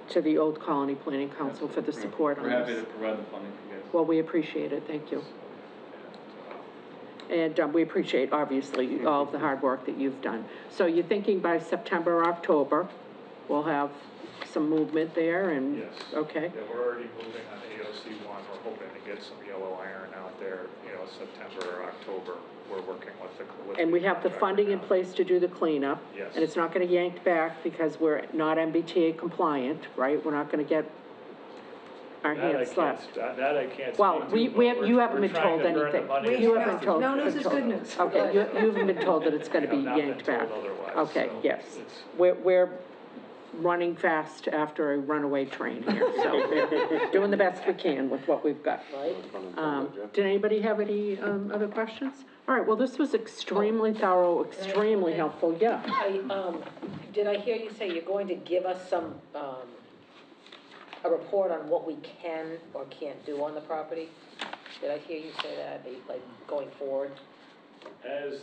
to the Old Colony Planning Council for the support on We're happy this. to provide the funding for you guys. Well, we appreciate it, thank you. And we appreciate, obviously, all of the hard work that you've done. So you're thinking by September, or October, we'll have some movement there and? Yes. Okay, Yeah, we're already moving on AOC one, we're hoping to get some yellow iron out there, September or October. We're working with the. and we have the contractor funding in now. place to do the cleanup? Yes. And it's not gonna yank back because we're not MBTA compliant, right? We're not gonna get our That I hands can't, slapped. that I can't Well, speak to, we but have, you haven't been told we're trying to burn anything. the money as You fast haven't as told. No news been is told. good news. Okay, you haven't been told that it's gonna be Not been yanked back? told otherwise, Okay, so yes. it's- We're running fast after a runaway train here, so we're doing the best we can with what we've got. Right? Did anybody have any, other questions? All right, well, this was extremely thorough, extremely helpful, yeah. Did I hear you say you're going to give us some, a report on what we can or can't do on the property? Did I hear you say that, like, going forward? As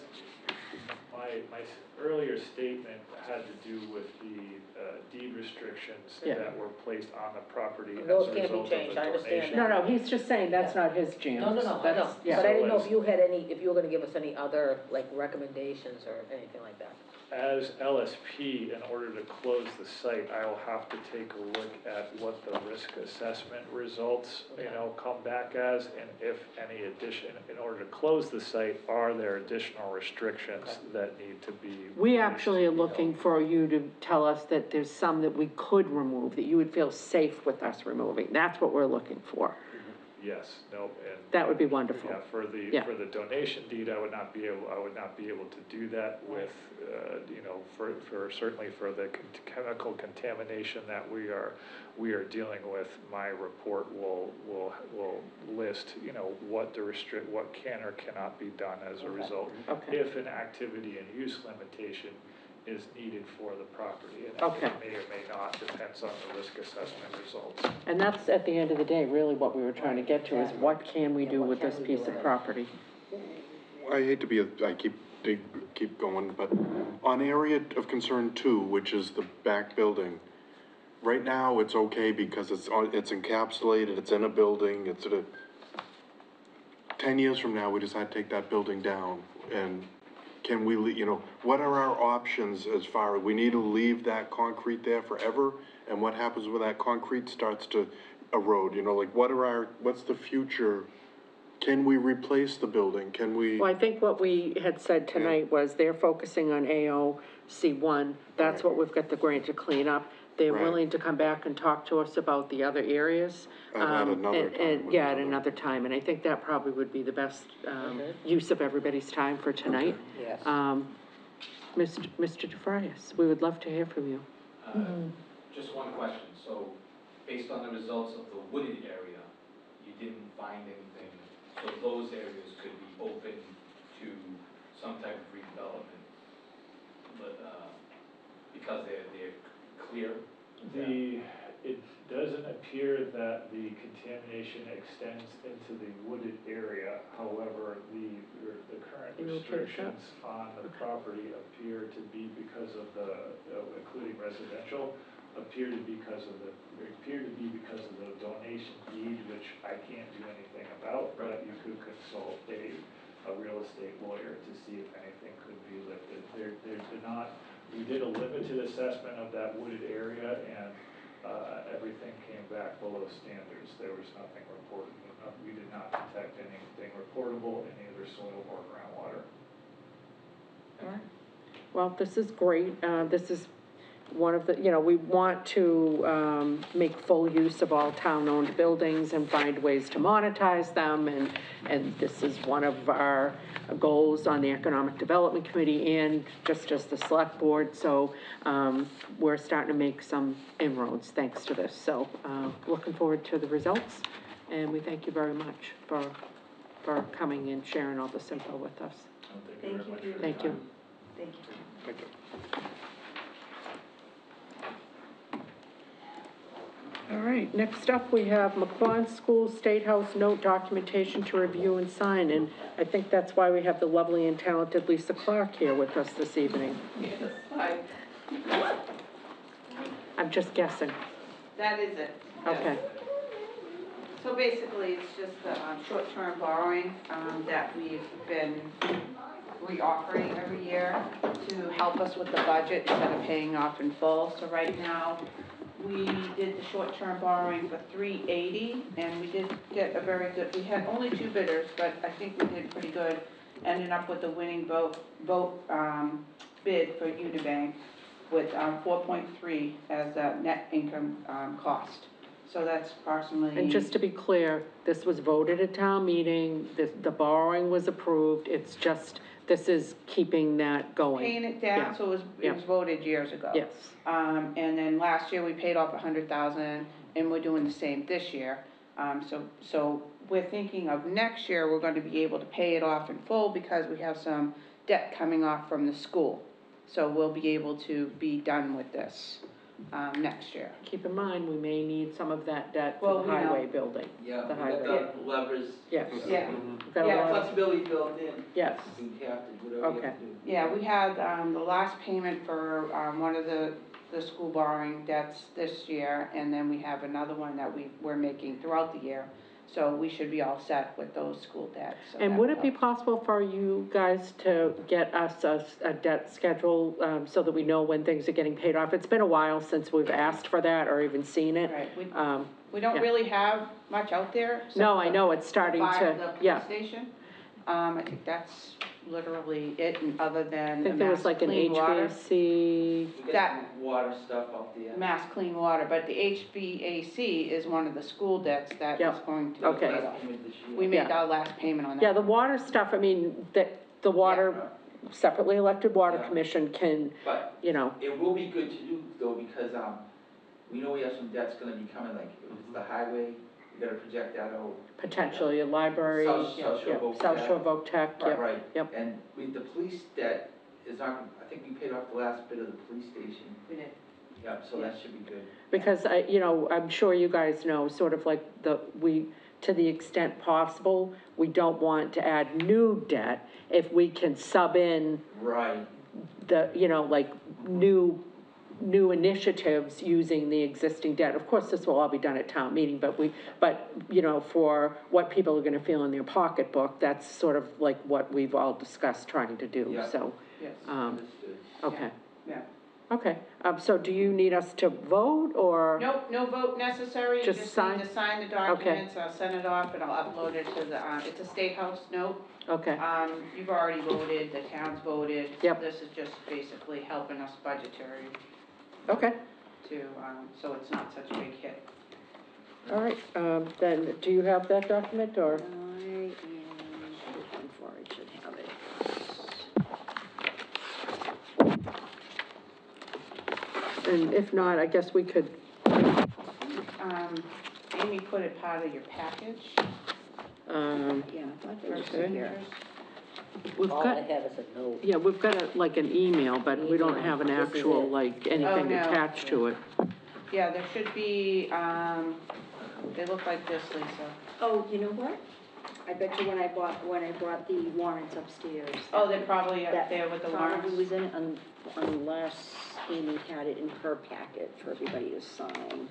my earlier statement had to do with the deed restrictions Yeah. that were placed on the property as a Those can't be result of the changed, I understand donation. that. No, he's just saying that's not his jam. No, I know, That's- yeah. but I didn't know So if you had any, if you were gonna give us any other, like, recommendations or anything like that. As LSP, in order to close the site, I will have to take a look at what the risk assessment results, come back as, and if any addition, in order to close the site, are there additional restrictions that need to be? We placed, actually are looking for you to tell us that there's some that we could remove, that you would feel safe with us removing. That's what we're looking for. Yes, no, and. That would be wonderful. Yeah, Yeah. for the donation deed, I would not be able to do that with, certainly for the chemical contamination that we are dealing with. My report will list, what can or cannot be done as a result. Okay. If an activity and use limitation is needed for the property, and Okay. it may or may not, depends on the risk assessment results. And that's, at the end of the day, really what we were trying to get to, is what can we Yeah, do what with can this we piece do of with it? property? I hate to be, I keep going, but on area of concern two, which is the back building, right now, it's okay because it's encapsulated, it's in a building, it's at a, 10 years from now, we decide to take that building down, and can we, what are our options as far, we need to leave that concrete there forever? And what happens when that concrete starts to erode, what's the future? Can we replace the building? Can we? Well, I think what we had said tonight was they're focusing on AOC1. That's Right. what we've got the grant to clean up. They're Right. willing to come back and talk to us about the other areas. At another time, with Yeah, at another- another time, and I think that probably would be the best, use of everybody's time for tonight. Yes. Mr. DeFrias, we would love to hear from you. Just one question, so based on the results of the wooded area, you didn't find anything, so those areas could be open to some type of redevelopment, but, because they're clear? It doesn't appear that the contamination extends into the wooded area. However, the current You okay with that? restrictions on the property appear to be because of including residential, appear to be because of the donation deed, which I can't do anything about, but you could consult a real estate lawyer to see if anything could be lifted. They're not, we did a limited assessment of that wooded area, and everything came back below standards. There was nothing reported, we did not detect anything reportable in either soil or groundwater. All right. Well, this is great. This is one of the, we want to make full use of all town-owned buildings and find ways to monetize them, and this is one of our goals on the Economic Development Committee and just as the Select Board, so we're starting to make some inroads thanks to this. So looking forward to the results, and we thank you very much for coming and sharing all this info with us. Thank you very much for your Thank you. time. Thank you. Thank you. All right, next up, we have McQuon School State House note documentation to review and sign, and I think that's why we have the lovely and talented Lisa Clark here with us this evening. Yes, hi. I'm just guessing. That is it. Okay. So basically, it's just the short-term borrowing that we've been reoffering every year to help us with the budget instead of paying off in full. So right now, we did the short-term borrowing for $380, and we did get a very good, we had only 2 bidders, but I think we did pretty good. Ended up with the winning vote bid for Unibank with 4.3 as a net income cost. So that's approximately. And just to be clear, this was voted at town meeting, the borrowing was approved, it's just, this is keeping that going. Paying it Yeah. down, so it was voted years ago. Yes. And then last year, we paid off 100,000, and we're doing the same this year. So we're thinking of next year, we're going to be able to pay it off in full because we have some debt coming off from the school. So we'll be able to be done with this next year. Keep in mind, we may need some of that debt Well, for the we know. highway building. Yeah, The we highway. got the levers. Yes. Yeah. We've got a Yeah, lot of- Flexibility built in. Yes, We have to, whatever you Okay. have to do. Yeah, we had the last payment for one of the school borrowing debts this year, and then we have another one that we're making throughout the year. So we should be all set with those school debts. So and that would it be helps. possible for you guys to get us a debt schedule, so that we know when things are getting paid off? It's been a while since we've asked for that or even seen it. Right, we yeah. don't really have much out there. except No, for I know, it's starting the to, yeah. police station. I think that's literally it, and other I than think there was like an Clean Water. HVAC, We got That- some water stuff out there. Mass Clean Water, but the HVAC is one of the school debts that is Yep. going to be Okay. paid Last off. payment this year. We made Yeah. our last payment on that. yeah, the water stuff, I mean, the water, separately elected water Yeah. commission can, But you know, it will be good to do though, because, we know we have some debts gonna be coming, like, if it's the highway, we gotta project that out. potentially a library, South yeah, Shore Voc South Tech. Shore Voc Tech, yep. Right. yep. And with the police debt is not, I think we paid off the last bit of the police station. We did. Yeah, so that should be good. Because I'm sure you guys know, sort of like to the extent possible, we don't want to add new debt. If we can sub in Right. like new initiatives using the existing debt. Of course, this will all be done at town meeting, but for what people are gonna feel in their pocketbook, that's sort of like what we've all discussed trying to do, Yeah. so, Yes. Understood. okay. Yeah. Okay, so do you need us to vote, or? Nope, no vote necessary, you Just just sign? need to sign the documents, I'll send it off and I'll upload it to the, it's a State House note. Okay, You've already voted, the town's voted. Yep. This is just basically helping us budgetary okay, to, so it's not such a big hit. all right, then, do you have that document, or? I am looking for, I should have it. And if not, I guess we could, Amy put it part of your package Yeah, I thought they for were Okay. here. signatures. we've All I got, have is a note. yeah, we've got an email, but we don't have an This is actual, it. like, anything Oh, no. attached to it. Yeah, there should be, they look like this, Lisa. Oh, you know what? I bet you when I brought the warrants upstairs. Oh, they're probably up that there with the probably warrants. was in it unless Amy had it in her packet for everybody to sign.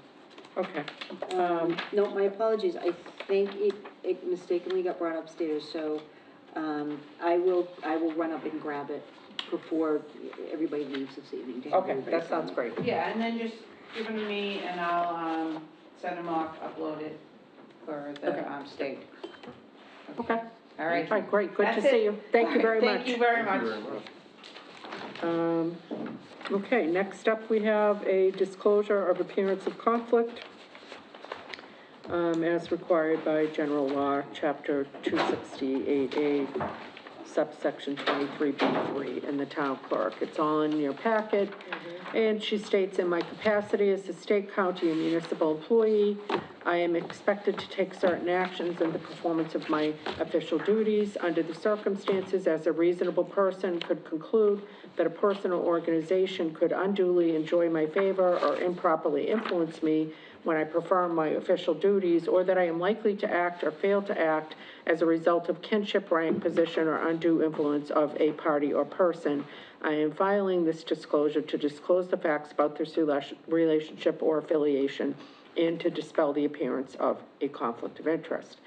Okay, No, my apologies, I think it mistakenly got brought upstairs, so, I will run up and grab it before everybody leaves this evening to have okay, everybody that sounds sign great. Yeah, and then just give them to me and I'll, send them off, upload it for the, Okay. state. Okay, All all right. right, great, good to That's it. see you, thank you very much. Thank you very much. Okay, next up, we have a disclosure of appearance of conflict, as required by general law, chapter 268A, subsection 23B3, in the town clerk. It's all in your packet, and she states, in my capacity as a state, county, and municipal employee, I am expected to take certain actions in the performance of my official duties under the circumstances as a reasonable person could conclude that a person or organization could unduly enjoy my favor or improperly influence me when I perform my official duties, or that I am likely to act or fail to act as a result of kinship, rank, position, or undue influence of a party or person. I am filing this disclosure to disclose the facts about this relationship or affiliation and to dispel the appearance of a conflict of interest.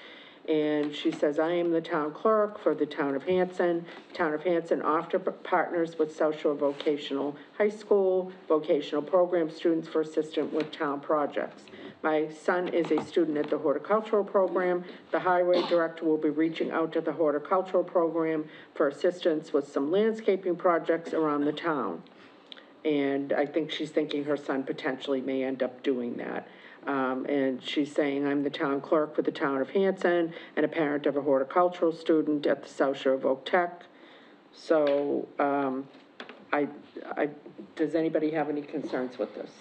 And she says, I am the town clerk for the town of Hanson. Town of Hanson often partners with South Shore Vocational High School, vocational program students for assistance with town projects. My son is a student at the horticultural program. The highway director will be reaching out to the horticultural program for assistance with some landscaping projects around the town. And I think she's thinking her son potentially may end up doing that. And she's saying, I'm the town clerk for the town of Hanson and a parent of a horticultural student at the South Shore Voc Tech. So, does anybody have any concerns with this?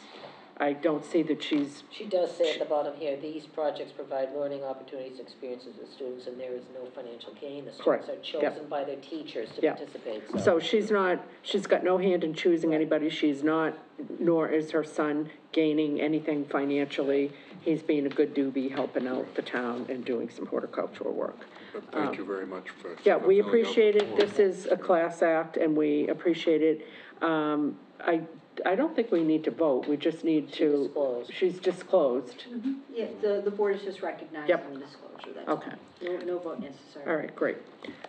I don't see that she's, She does say at the bottom here, these projects provide learning opportunities, experiences of students, and there is no financial gain. The students are chosen by their teachers to Yep. participate, so she's got no hand in choosing anybody. She's not, nor is her son gaining anything financially. He's being a good doobie, helping out the town and doing some horticultural work. But thank you very much for. Yeah, we filling out appreciate the it. This form. is a class act, and we appreciate it. I don't think we need to vote. We just need to. disclosed. She's disclosed. Yeah, the board is just recognizing Yep. the disclosure, that's all. Okay. No vote necessary. All right, great.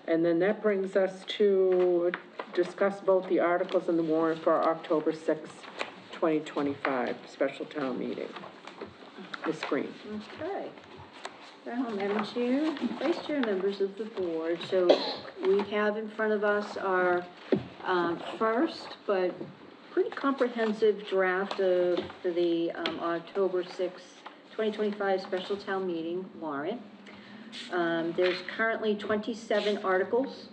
And then that brings us to discuss vote the articles in the warrant for our October 6th, 2025 special town meeting. Ms. Green. Okay. Well, Madam Chair, Vice Chair, members of the board, so we have in front of us our first, but pretty comprehensive draft of the October 6th, 2025 special town meeting warrant. There's currently 27 articles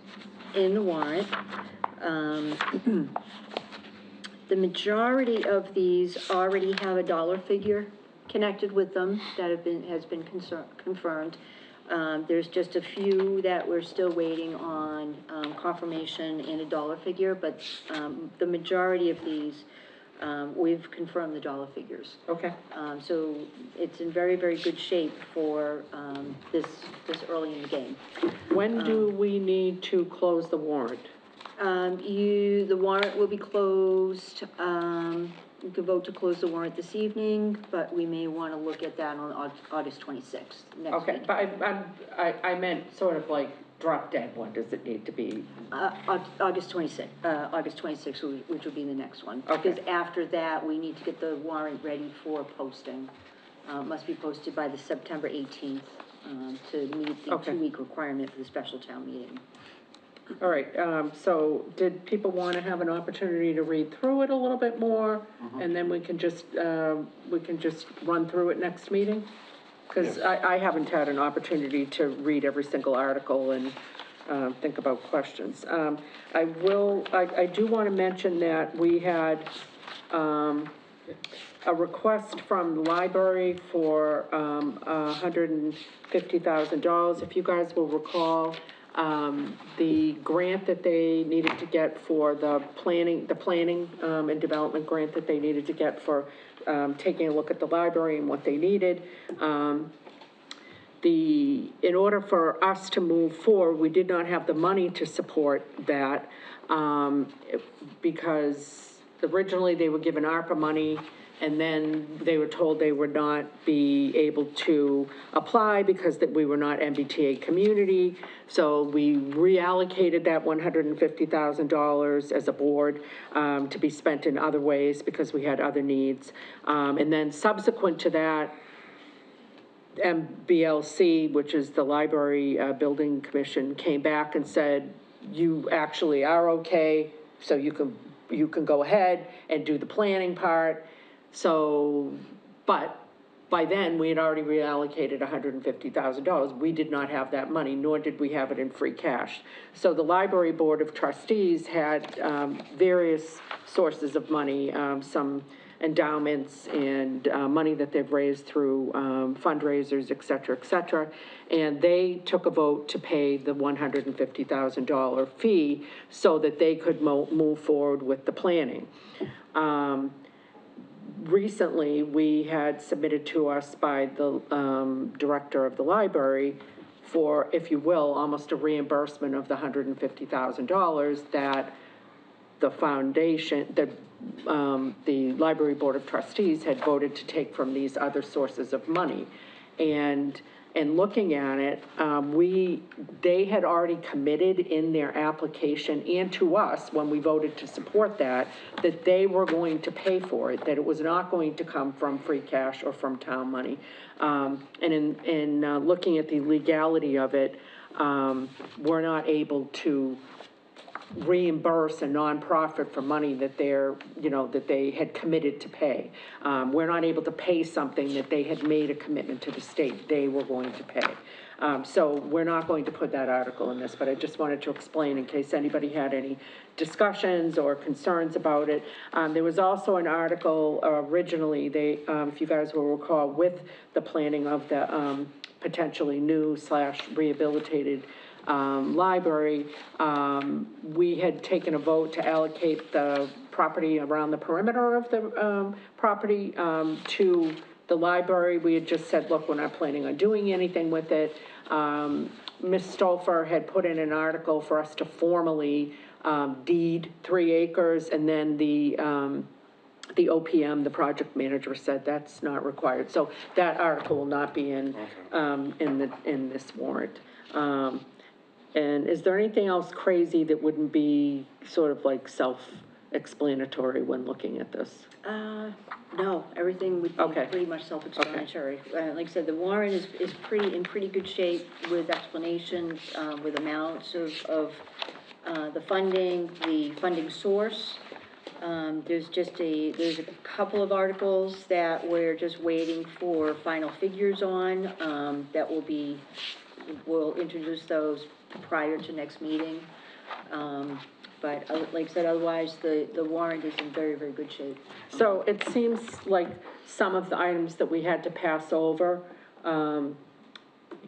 in the warrant. The majority of these already have a dollar figure connected with them that has been confirmed. There's just a few that we're still waiting on confirmation and a dollar figure, but the majority of these, we've confirmed the dollar figures. Okay. So it's in very, very good shape for this early in the game. When do we need to close the warrant? The warrant will be closed, you could vote to close the warrant this evening, but we may want to look at that on August 26th, next Okay, week. but I meant sort of like drop dead. When does it need to be? August 26th, which will be the next one. Okay. Because after that, we need to get the warrant ready for posting. Must be posted by the September 18th, to meet the Okay. 2-week requirement for the special town meeting. All right, so did people want to have an opportunity to read through it a little bit more? And then we can just run through it next meeting? Because I haven't had an opportunity to read every single article and think about questions. I do want to mention that we had a request from the library for $150,000. If you guys will recall, the grant that they needed to get for the planning and development grant that they needed to get for taking a look at the library and what they needed. In order for us to move forward, we did not have the money to support that, because originally they were given ARPA money, and then they were told they would not be able to apply because that we were not MBTA community. So we reallocated that $150,000 as a board to be spent in other ways because we had other needs. And then subsequent to that, MBLC, which is the Library Building Commission, came back and said, you actually are okay, so you can go ahead and do the planning part. So, but by then, we had already reallocated $150,000. We did not have that money, nor did we have it in free cash. So the Library Board of Trustees had various sources of money, some endowments and money that they've raised through fundraisers, et cetera, and they took a vote to pay the $150,000 fee so that they could move forward with the planning. Recently, we had submitted to us by the director of the library for, if you will, almost a reimbursement of the $150,000 that the foundation, the Library Board of Trustees had voted to take from these other sources of money. And looking at it, they had already committed in their application and to us, when we voted to support that they were going to pay for it, that it was not going to come from free cash or from town money. And in looking at the legality of it, we're not able to reimburse a nonprofit for money that that they had committed to pay. We're not able to pay something that they had made a commitment to the state they were going to pay. So we're not going to put that article in this, but I just wanted to explain in case anybody had any discussions or concerns about it. There was also an article originally, if you guys will recall, with the planning of the potentially new / rehabilitated library, we had taken a vote to allocate the property around the perimeter of the property to the library. We had just said, look, we're not planning on doing anything with it. Ms. Stolfer had put in an article for us to formally deed 3 acres, and then the OPM, the project manager, said that's not required. So that article will not be in this warrant. And is there anything else crazy that wouldn't be sort of like self-explanatory when looking at this? No, everything would be Okay. pretty much self-explanatory. Like I said, the warrant is in pretty good shape with explanations, with amounts of the funding, the funding source. There's a couple of articles that we're just waiting for final figures on, we'll introduce those prior to next meeting. But like I said, otherwise, the warrant is in very, very good shape. So it seems like some of the items that we had to pass over, and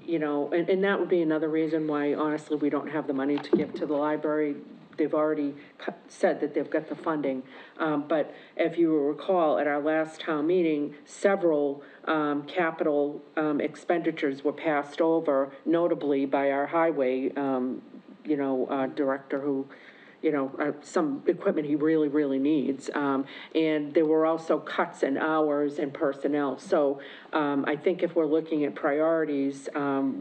that would be another reason why, honestly, we don't have the money to give to the library. They've already said that they've got the funding. But if you will recall, at our last town meeting, several capital expenditures were passed over, notably by our highway, director who, some equipment he really, really needs. And there were also cuts in hours and personnel. So I think if we're looking at priorities,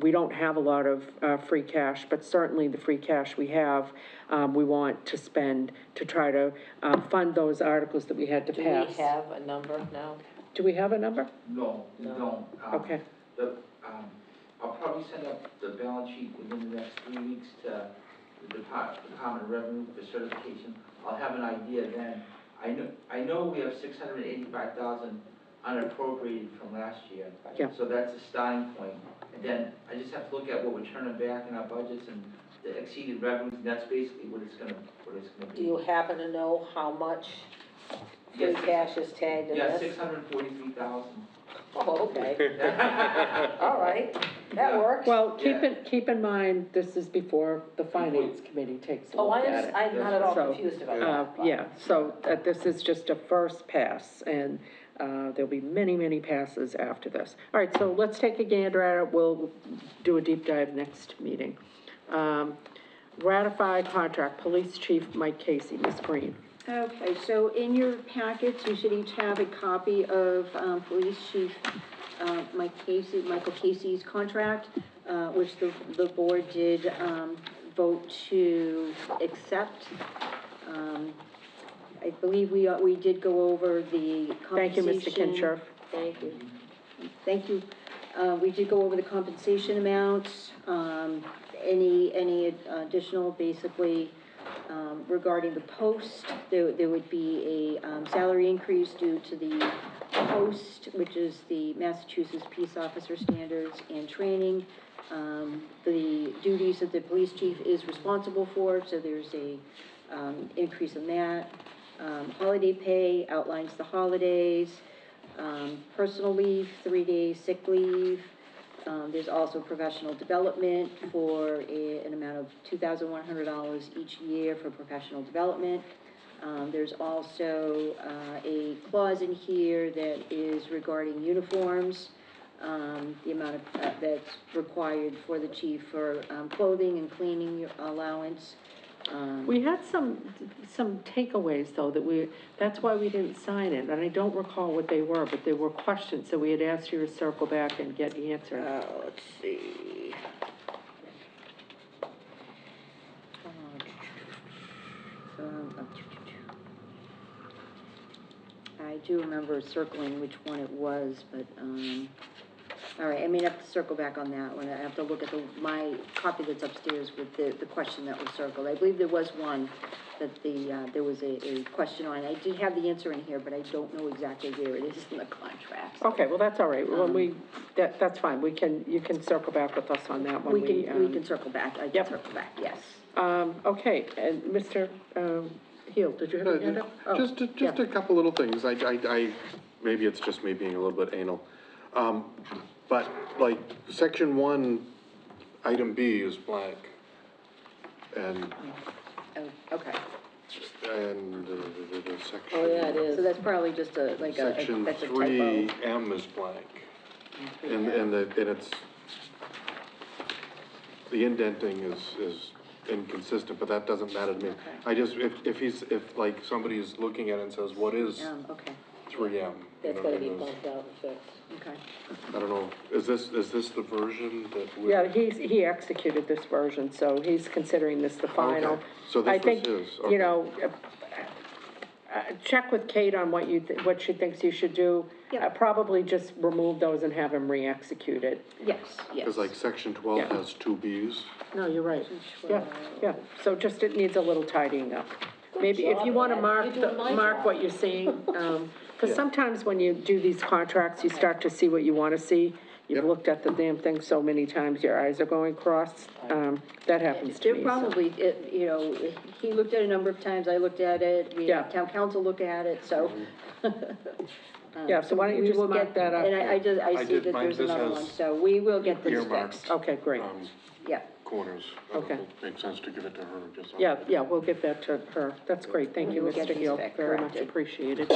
we don't have a lot of free cash, but certainly the free cash we have, we want to spend to try to fund those articles that we had to pass. Do we have a number now? Do we have a number? No, you don't. Okay. I'll probably send up the balance sheet within the next 3 weeks to the Department of Revenue for certification. I'll have an idea then. I know we have $685,000 unappropriated from last year. Yeah. So that's a starting point. And then I just have to look at what we're turning back in our budgets and the exceeded revenues, and that's basically what it's gonna be. Do you happen to know how much free Yes. cash is tagged in Yeah, this? $643,000. Oh, okay. All right, that works. Well, keep in mind, this is before the finance committee takes a Oh, look at it. I'm not at all So, confused about that. but- Yeah, so this is just a first pass, and there'll be many, many passes after this. All right, so let's take a gander at it. We'll do a deep dive next meeting. Ratify contract, Police Chief Mike Casey, Ms. Green. Okay, so in your packets, you should each have a copy of Police Chief Michael Casey's contract, which the board did vote to accept. I believe we did go over the Thank you, compensation. Mr. Kincher. Thank you. Thank you. We did go over the compensation amounts, any additional, basically, regarding the post, there would be a salary increase due to the post, which is the Massachusetts Peace Officer Standards and Training. The duties that the police chief is responsible for, so there's a increase in that. Holiday pay outlines the holidays. Personal leave, 3 days sick leave. There's also professional development for an amount of $2,100 each year for professional development. There's also a clause in here that is regarding uniforms, the amount of that's required for the chief for clothing and cleaning allowance. We had some takeaways, though, that's why we didn't sign it, and I don't recall what they were, but they were questions, so we had asked you to circle back and get answered. Let's see. I do remember circling which one it was, but, all right, I may have to circle back on that one. I have to look at my copy that's upstairs with the question that was circled. I believe there was one that there was a question on. I did have the answer in here, but I don't know exactly where it is in the contract. Okay, well, that's all right, that's fine, you can circle back with us on that one. We can circle back, I can Yep. circle back, yes. Okay, and Mr. Heel, did you have your hand up? Oh, Just yeah. a couple little things, maybe it's just me being a little bit anal. But like, section 1, item B is blank. And, Oh, okay, section. Oh, yeah, it is. so that's probably just Section that's a 3, typo. M is blank. And it's, the indenting is inconsistent, but that doesn't matter to me. I just, if like somebody's looking at it and says, what is Okay, 3M? You That's know, gotta and be there's- bumped out and fixed. okay. I don't know, is this the version that we? Yeah, he executed this version, so he's considering this the final. Okay, so I this was think, his, you okay. know, check with Kate on what she thinks you should do. Yep. Probably just remove those and have him re-execute it. Yes, yes. Because like section 12 Yeah. has 2 Bs. No, you're right. Yeah, yeah, so just it needs a little tidying up. Maybe if you wanna Ed. mark, You're doing my mark job. what you're seeing, cause sometimes when you do these contracts, you start to see what you wanna see. You've Yep. looked at the damn thing so many times, your eyes are going cross, that happens to There me, so. probably, you know, he looked at it a number of times, I looked at it, we Yeah. had town council look at it, so. Yeah, so why don't you we just will mark get- that up? And I I see did that mine. there's This another has one, so we will get this earmarked. fixed, Okay, great, yeah. Corners. I don't Okay. know if it makes sense to give it to her, just. yeah, we'll get that to her, that's great, thank you, We will get Mr. these Hill, back very much corrected. appreciated.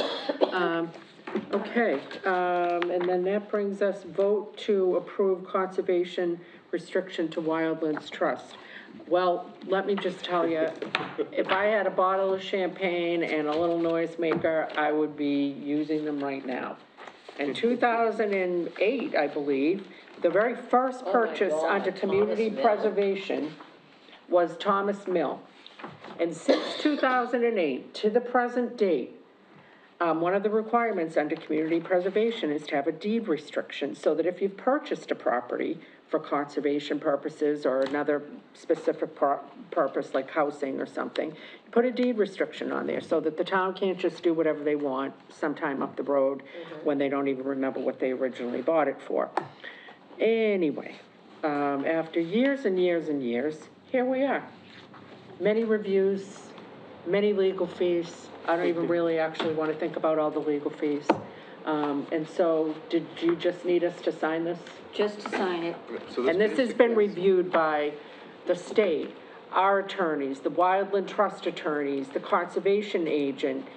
Okay, and then that brings us vote to approve conservation restriction to Wildlands Trust. Well, let me just tell you, if I had a bottle of champagne and a little noisemaker, I would be using them right now. In 2008, I believe, the very first Oh my purchase God, under Thomas community Mill? preservation was Thomas Mill. And since 2008 to the present date, one of the requirements under community preservation is to have a deed restriction, so that if you've purchased a property for conservation purposes or another specific purpose like housing or something, put a deed restriction on there, so that the town can't just do whatever they want sometime up the road when they don't even remember what they originally bought it for. Anyway, after years and years and years, here we are. Many reviews, many legal fees. I don't even really actually want to think about all the legal fees. And so, did you just need us to sign this? Just to sign it, So And this has been basically- reviewed by the state, our attorneys, the Wildland Trust attorneys, the conservation agent,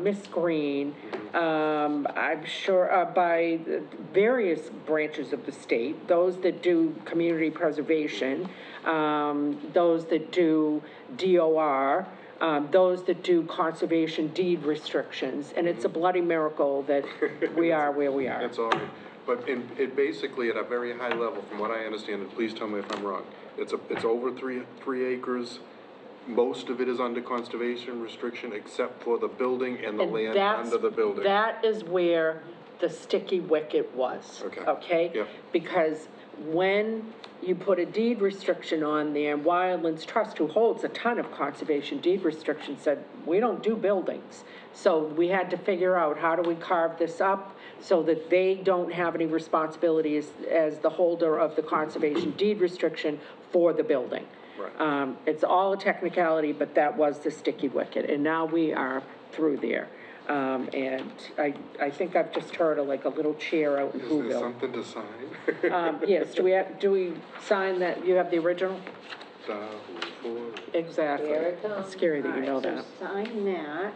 Miss Green, I'm sure, by the various branches of the state, those that do community preservation, those that do DOR, those that do conservation deed restrictions, and it's a bloody miracle that we are where we are. That's all right, but it basically, at a very high level, from what I understand, and please tell me if I'm wrong, it's over 3 acres, most of it is under conservation restriction, except for the building and the And land that's- under the building. That is where the sticky wicket was. Okay. Okay? Yep. Because when you put a deed restriction on there, Wildlands Trust, who holds a ton of conservation deed restrictions, said, we don't do buildings. So we had to figure out, how do we carve this up so that they don't have any responsibility as the holder of the conservation deed restriction for the building. Right. It's all a technicality, but that was the sticky wicket, and now we are through there. And I think I've just heard a little cheer out in Is there Whoville. something to sign? Yes, do we sign that, you have the original? Exactly. Here it comes. Scary that you know Alright, that. so sign that.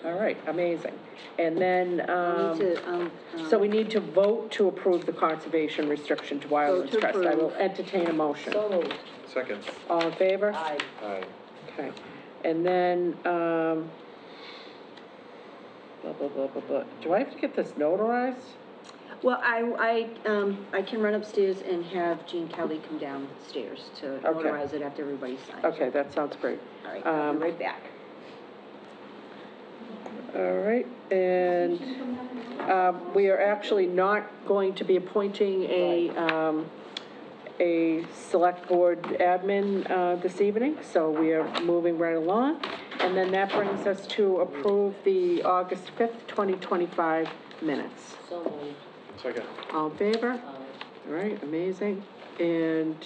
All right, amazing. And then, I'll need to, so we need to vote to approve the conservation restriction to Wildlands to Trust. I will approve. entertain a motion. So moved. Second. All in favor? Aye. Aye. Okay, and then, blah, blah, blah, blah, blah. Do I have to get this notarized? well, I can run upstairs and have Jean Kelly come downstairs to Okay. notarize it after everybody's signed. Okay, that sounds great. All right, I'll be right back. All right, and, we are actually not going to be appointing a select board admin, this evening, so we are moving right along. And then that brings us to approve the August 5th, 2025 minutes. So moved. Second. All in favor? Aye. All right, amazing. And,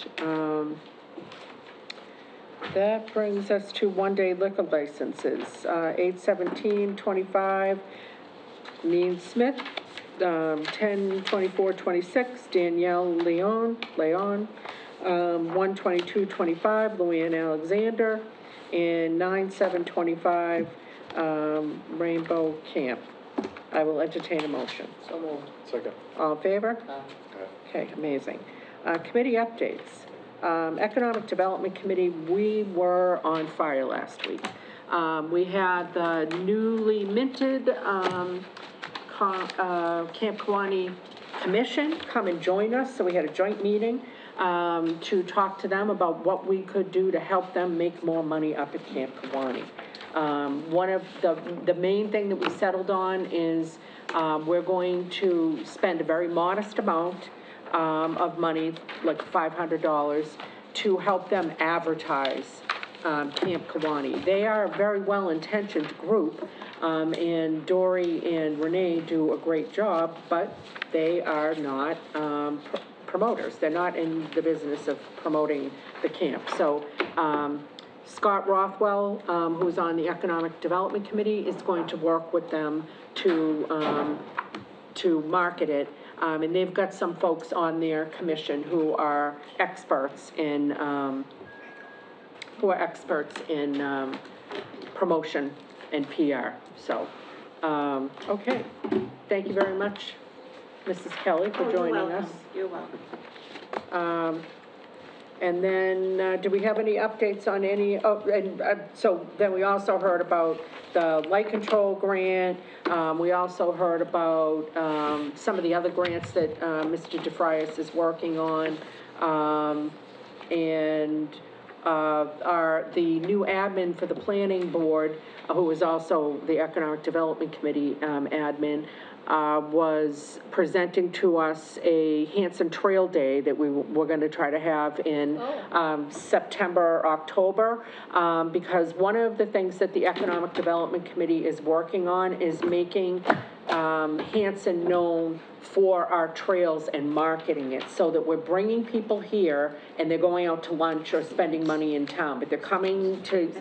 that brings us to one-day liquor licenses. 8/17/25, Neen Smith, 10/24/26, Danielle Leon, 1/22/25, Luann Alexander, and 9/7/25, Rainbow Camp. I will entertain a motion. So moved. Second. All in favor? Aye. Okay, amazing. Committee updates. Economic Development Committee, we were on fire last week. We had the newly minted, Camp Kawani Commission come and join us, so we had a joint meeting, to talk to them about what we could do to help them make more money up at Camp Kawani. One of the main thing that we settled on is, we're going to spend a very modest amount, of money, like $500, to help them advertise, Camp Kawani. They are a very well-intentioned group, and Dory and Renee do a great job, but they are not, promoters. They're not in the business of promoting the camp. So, Scott Rothwell, who's on the Economic Development Committee, is going to work with them to market it. And they've got some folks on their commission who are experts in, promotion and PR. So, okay. Thank you very much, Mrs. Kelly, for joining us. You're welcome. And then, do we have any updates on any, so then we also heard about the light control grant. We also heard about, some of the other grants that, Mr. DeFrias is working on. And, the new admin for the planning board, who is also the Economic Development Committee, admin, was presenting to us a Hanson Trail Day that we're gonna try to have in, September, October, because one of the things that the Economic Development Committee is working on is making, Hanson known for our trails and marketing it, so that we're bringing people here and they're going out to lunch or spending money in town, but they're coming to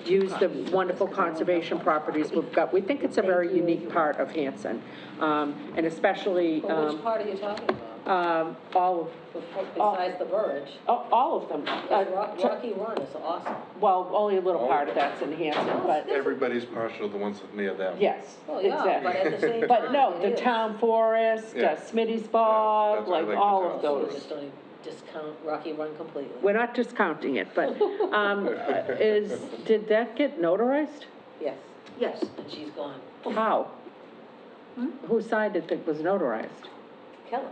use the wonderful conservation properties we've got. We think it's a very unique part of Hanson, and especially, Well, which part are you talking about? all Besides the verge? all of them. Rocky Run is awesome. Well, only a little part of that's in Hanson, but, Everybody's partial, the ones near them. yes, Well, yeah, exactly. but at the same But time, no, it the is. town forest, Yeah. Smitty's Yeah, Bog, that's why I like like the all town of So we those. just don't discount Rocky Run completely. We're not discounting it, but, did that get notarized? Yes, Yes. and she's gone. How? Who signed it that was notarized? Kelly,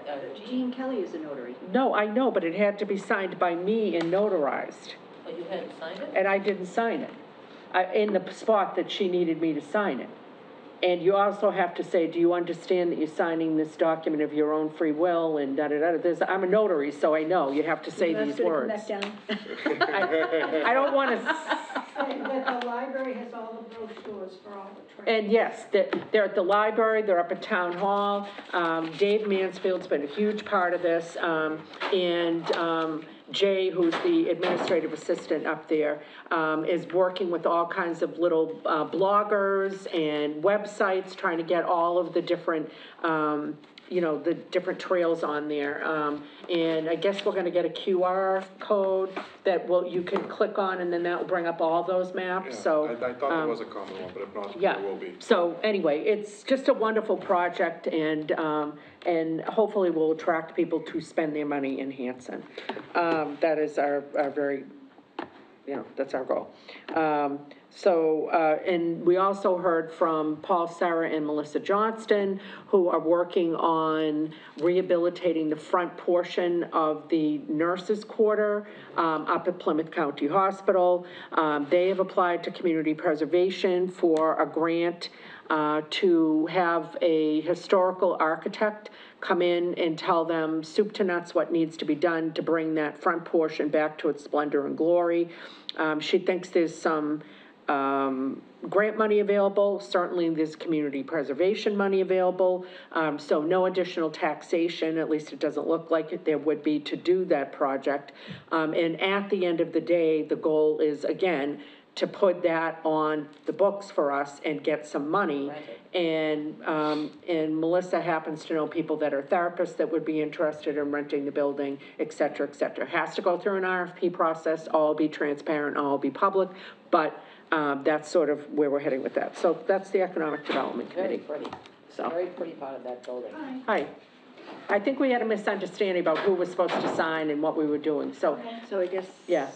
Jean Kelly is a notary. No, I know, but it had to be signed by me and notarized, oh, you hadn't signed it? and I didn't sign it, in the spot that she needed me to sign it. And you also have to say, do you understand that you're signing this document of your own free will, and da-da-da, I'm a notary, so I know, you have to say these words. I don't wanna, That the library has all the brochures for all the trails. and yes, they're at the library, they're up at Town Hall. Dave Mansfield's been a huge part of this, and Jay, who's the administrative assistant up there, is working with all kinds of little bloggers and websites, trying to get all of the different, the different trails on there. And I guess we're gonna get a QR code that you can click on, and then that will bring up all those maps, Yeah, so. I thought there was a common one, but if not, Yeah, there will be. so anyway, it's just a wonderful project, and hopefully will attract people to spend their money in Hanson. That is our very, that's our goal. And we also heard from Paul, Sarah, and Melissa Johnston, who are working on rehabilitating the front portion of the nurses' quarter up at Plymouth County Hospital. They have applied to Community Preservation for a grant to have a historical architect come in and tell them soup to nuts what needs to be done to bring that front portion back to its splendor and glory. She thinks there's some grant money available, certainly there's community preservation money available, so no additional taxation, at least it doesn't look like it, there would be to do that project. And at the end of the day, the goal is, again, to put that on the books for us and get some money. And Melissa happens to know people that are therapists that would be interested in renting the building, et cetera, et cetera. Has to go through an RFP process, all be transparent, all be public, but that's sort of where we're heading with that. So that's the Economic Development Very Committee. pretty. So. Very pretty part of that building. Hi. I think we had a misunderstanding about who was supposed to sign and what we were doing, so, So I guess. yeah.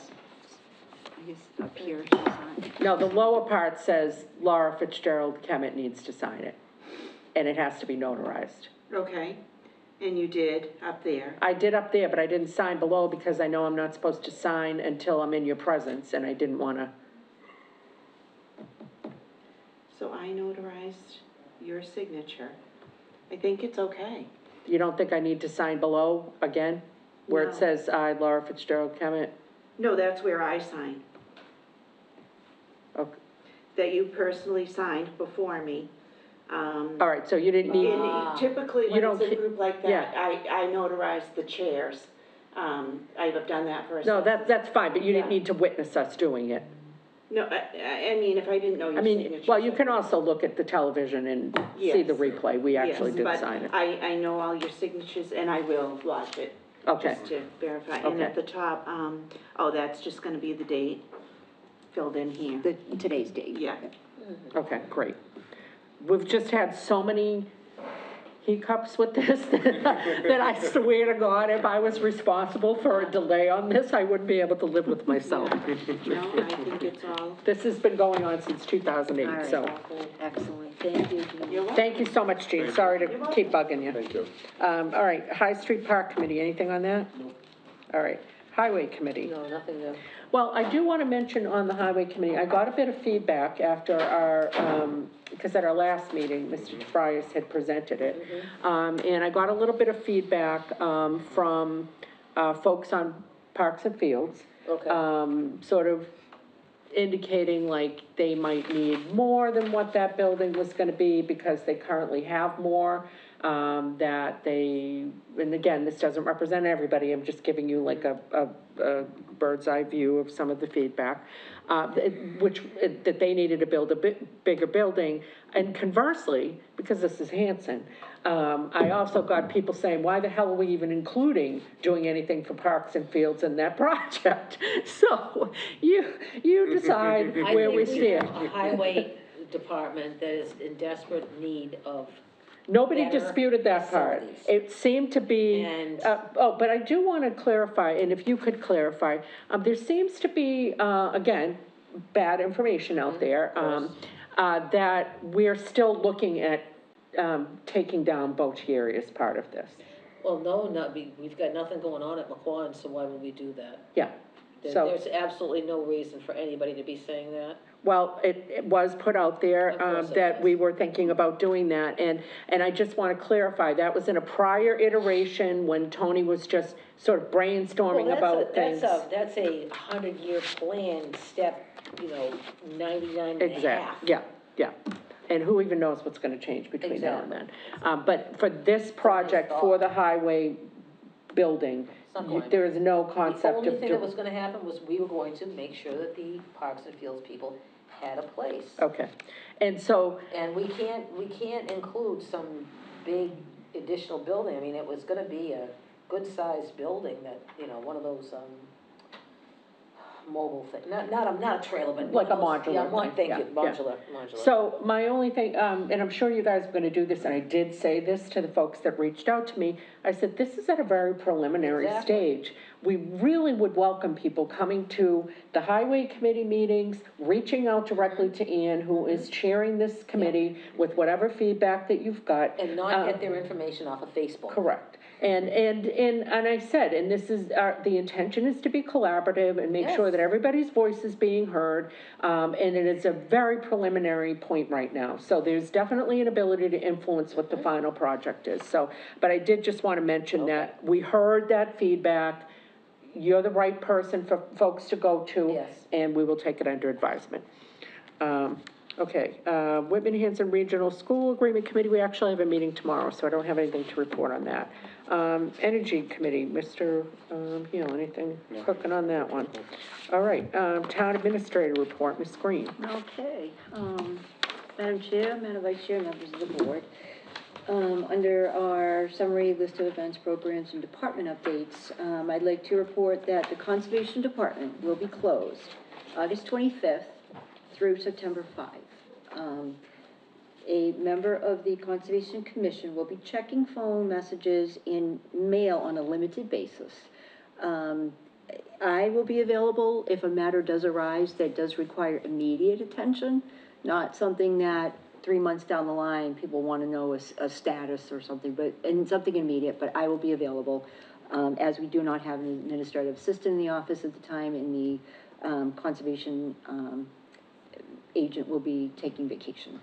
I guess up here, she's on. No, the lower part says Laura Fitzgerald Kemet needs to sign it, and it has to be notarized. Okay, and you did up there. I did up there, but I didn't sign below because I know I'm not supposed to sign until I'm in your presence, and I didn't wanna. So I notarized your signature. I think it's okay. You don't think I need to sign below again? Where it No. says I, Laura Fitzgerald Kemet? No, that's where I sign. Okay, That you personally signed before me. all right, so you didn't need, And typically, You when don't it's a ca- group like yeah. that, I notarize the chairs. I've done that for a. no, that's fine, but you didn't Yeah. need to witness us doing it. No, I mean, if I didn't know I your mean, signature. well, you can also look at the television and see the Yes. replay, we actually Yes, did but sign it. I know all your signatures, and I will lodge it. Okay. Just to verify. And Okay. at the top, that's just gonna be the date filled in here. Today's date. Yeah. Okay, great. We've just had so many hiccups with this that I swear to God, if I was responsible for a delay on this, I wouldn't be able to live with myself. No, I think it's all. This has been going on since 2008, All right. so. Excellent, thank you, Jean. You're welcome. Thank you so much, Jean, sorry to keep bugging you. Thank you. All right, High Street Park Committee, anything on that? All right, Highway Committee. No, nothing new. Well, I do want to mention on the Highway Committee, I got a bit of feedback after our, because at our last meeting, Mr. DeFrias had presented it. And I got a little bit of feedback, from, folks on Parks and Fields. Okay. Sort of indicating like they might need more than what that building was gonna be because they currently have more. That they, and again, this doesn't represent everybody, I'm just giving you like a bird's eye view of some of the feedback. That they needed to build a bit bigger building, and conversely, because this is Hanson, I also got people saying, why the hell are we even including doing anything for Parks and Fields in that project? So, you decide where we stand. I think we have a highway department that is in desperate need of, Nobody better disputed that part. facilities. It seemed to be, And- but I do want to clarify, and if you could clarify, there seems to be, again, bad information out there, that we're still looking at, taking down Botieri as part of this. well, no, we've got nothing going on at McQuon, so why would we do that? Yeah, so, There's absolutely no reason for anybody to be saying that. well, it was put out there, Of course it that was. we were thinking about doing that, and I just want to clarify, that was in a prior iteration when Tony was just sort of brainstorming Well, about things. That's a 100-year plan, step, 99 and a half. Exactly, yeah. And who even knows what's gonna change between now and then? But for this project, for the highway building, It's not going. there is no The concept only of thing that was gonna happen was we were going to make sure that the Parks and Fields people had a place. Okay, and so, And we can't include some big additional building, I mean, it was gonna be a good-sized building that, you know, one of those, mobile thing, not a trailer, but Like one a of those- yeah, modular thing, thank you, yeah, yeah. modular. so my only thing, and I'm sure you guys are gonna do this, and I did say this to the folks that reached out to me, I said, this is at a very preliminary Exactly. stage. We really would welcome people coming to the highway committee meetings, reaching out directly to Ann, who is chairing this committee, with whatever feedback that you've got. And not get their information off of Facebook. Correct. And I said, and this is, the intention is to be collaborative and make sure Yes. that everybody's voice is being heard. And it is a very preliminary point right now. So there's definitely an ability to influence what the final project is. So, but I did just want to mention that we heard that feedback. You're the right person for folks to go to. Yes. And we will take it under advisement. Okay, Whitman Hanson Regional School Agreement Committee, we actually have a meeting tomorrow, so I don't have anything to report on that. Energy Committee, Mr. Heel, anything cooking on that one? All right, Town Administrator Report, Ms. Green. Okay, Madam Chair, Madam Vice Chair, members of the board. Under our summary list of events, programs, and department updates, I'd like to report that the Conservation Department will be closed August 25th through September 5. A member of the Conservation Commission will be checking phone messages in mail on a limited basis. I will be available if a matter does arise that does require immediate attention, not something that 3 months down the line, people want to know a status or something, and something immediate, but I will be available, as we do not have an administrative assistant in the office at the time, and the conservation agent will be taking vacation.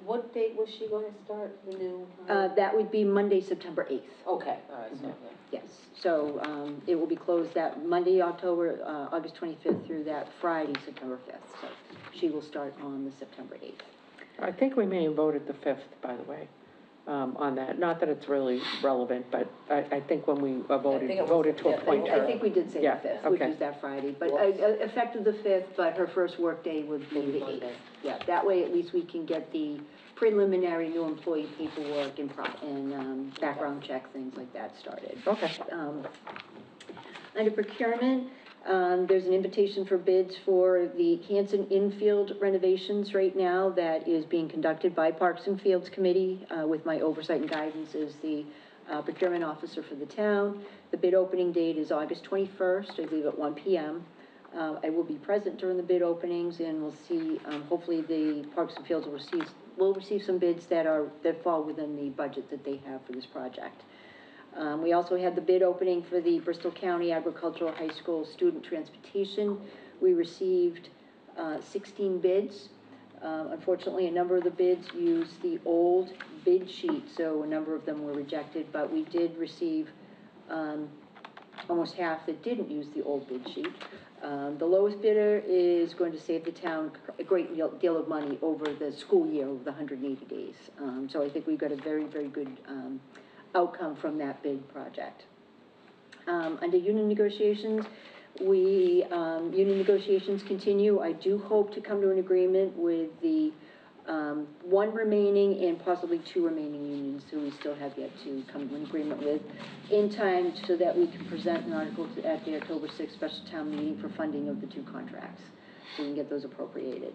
What date was she going to start the new? That would be Monday, September 8th. Okay, all right, so, yeah. Yes, so, it will be closed that Monday, August 25th through that Friday, September 5th. So she will start on the September 8th. I think we may have voted the 5th, by the way, on that. Not that it's really relevant, but I think when we think it was voted the to 5th. appoint her. I think we did say the Yeah, 5th, which okay. is that Friday, but Whoops. effective the 5th, but her first workday would be the 8th. Monday. Yeah, that way at least we can get the preliminary new employee paperwork and background check, things like that started. Okay. Under procurement, there's an invitation for bids for the Hanson infield renovations right now that is being conducted by Parks and Fields Committee, with my oversight and guidance as the procurement officer for the town. The bid opening date is August 21st, I believe at 1 p.m. I will be present during the bid openings, and we'll see, hopefully the Parks and Fields will receive some bids that fall within the budget that they have for this project. We also had the bid opening for the Bristol County Agricultural High School student transportation. We received 16 bids. Unfortunately, a number of the bids used the old bid sheet, so a number of them were rejected, but we did receive almost half that didn't use the old bid sheet. The lowest bidder is going to save the town a great deal of money over the school year, over the 180 days. So I think we got a very, very good outcome from that bid project. Under union negotiations, union negotiations continue. I do hope to come to an agreement with the one remaining and possibly 2 remaining unions who we still have yet to come to an agreement with in time so that we can present an article at the October 6th special town meeting for funding of the 2 contracts, so we can get those appropriated.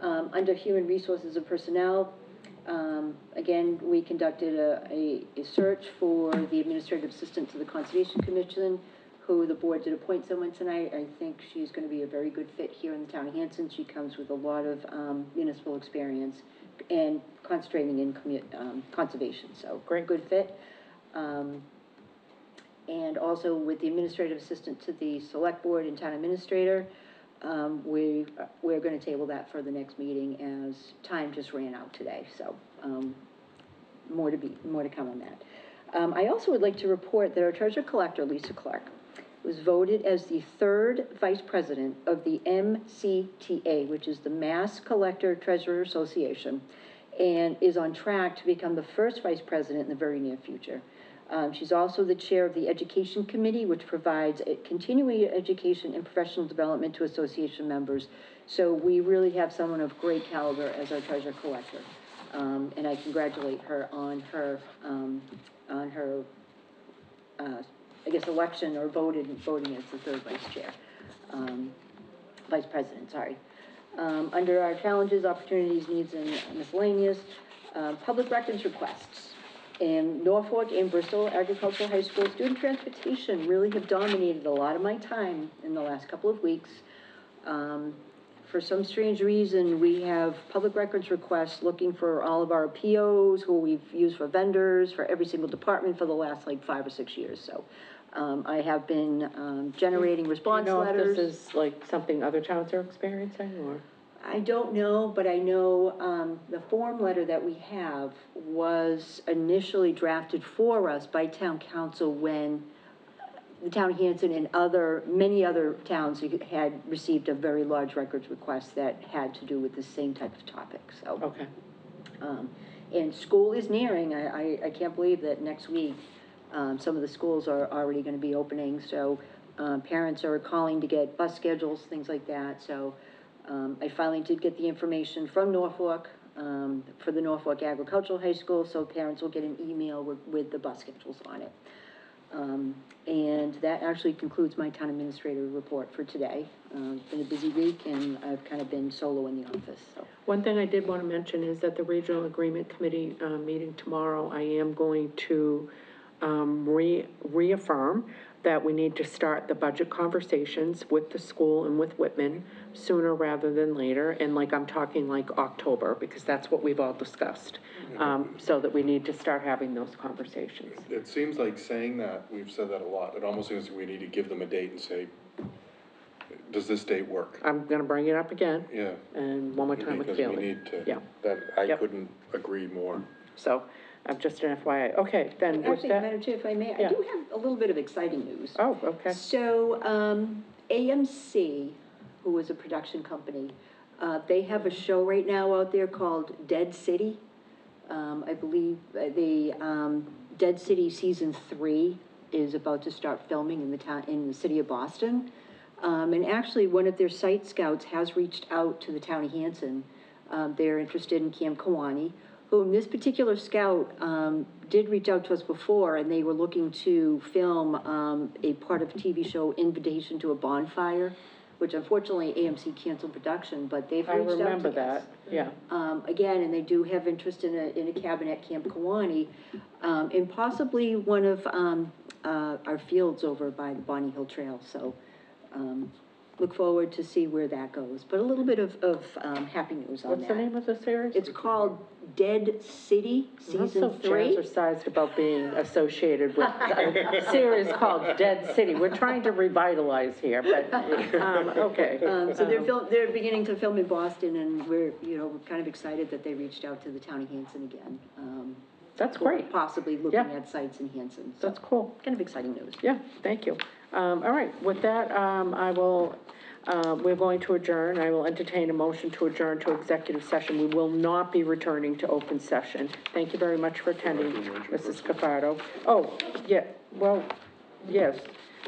Under human resources and personnel, again, we conducted a search for the administrative assistant to the Conservation Commission, who the board did appoint someone tonight. I think she's going to be a very good fit here in the town of Hanson. She comes with a lot of municipal experience and concentrating in conservation, so great, good fit. And also with the administrative assistant to the select board and town administrator, we're going to table that for the next meeting as time just ran out today, so more to come on that. I also would like to report that our treasurer collector, Lisa Clark, was voted as the 3rd vice president of the MCTA, which is the Mass Collector Treasurer Association, and is on track to become the 1st vice president in the very near future. She's also the chair of the Education Committee, which provides continuing education and professional development to association members. So we really have someone of great caliber as our treasure collector. And I congratulate her on her, I guess, election or voting as the third vice president, sorry. Under our challenges, opportunities, needs, and miscellaneous, public records requests. In Norfolk and Bristol Agricultural High School, student transportation really have dominated a lot of my time in the last couple of weeks. For some strange reason, we have public records requests looking for all of our POs, who we've used for vendors, for every single department for the last like 5 or 6 years, so. I have been, generating response letters. Do you know if this is like something other towns are experiencing, or? I don't know, but I know, the form letter that we have was initially drafted for us by town council when the town of Hanson and many other towns had received a very large records request that had to do with the same type of topic, so. Okay. And school is nearing, I can't believe that next week, some of the schools are already gonna be opening, so, parents are calling to get bus schedules, things like that, so, I finally did get the information from Norfolk, for the Norfolk Agricultural High School, so parents will get an email with the bus schedules on it. And that actually concludes my town administrator report for today. It's been a busy week, and I've kind of been solo in the office, so. One thing I did want to mention is that the Regional Agreement Committee, meeting tomorrow, I am going to, reaffirm that we need to start the budget conversations with the school and with Whitman sooner rather than later, and like, I'm talking like October, because that's what we've all discussed. So that we need to start having those conversations. It seems like saying that, we've said that a lot, it almost seems we need to give them a date and say, does this date work? I'm gonna bring it up again. Yeah. And one more time with Because Bailey. we need to. Yeah. That, I Yep. couldn't agree more. So, I'm just an FYI. Okay, then with Actually, that. Madam Chair, if I may, Yeah. I do have a little bit of exciting news. Oh, okay. So, AMC, who is a production company, they have a show right now out there called Dead City. I believe Dead City Season 3 is about to start filming in the city of Boston. And actually, one of their site scouts has reached out to the town of Hanson. They're interested in Camp Kawani, whom this particular scout, did reach out to us before, and they were looking to film, a part of a TV show, Invitation to a Bonfire, which unfortunately AMC canceled production, but they've I reached out to us. remember that, yeah. Again, and they do have interest in a cabin at Camp Kawani, and possibly one of, our fields over by the Bonny Hill Trail, so, look forward to see where that goes, but a little bit of happy news on that. What's the name of the series? It's called Dead City, I'm Season so 3. jazzercised about being associated with a series called Dead City. We're trying to revitalize here, but, okay. So they're beginning to film in Boston, and we're kind of excited that they reached out to the town of Hanson again. That's for great. Possibly looking Yeah. at sites in Hanson. So, That's cool. kind of exciting news. Yeah, thank you. All right, with that, we're going to adjourn. I will entertain a motion to adjourn to executive session. We will not be returning to open session. Thank you very much for attending, Mrs. Cafardo. Oh, yeah, well, yes,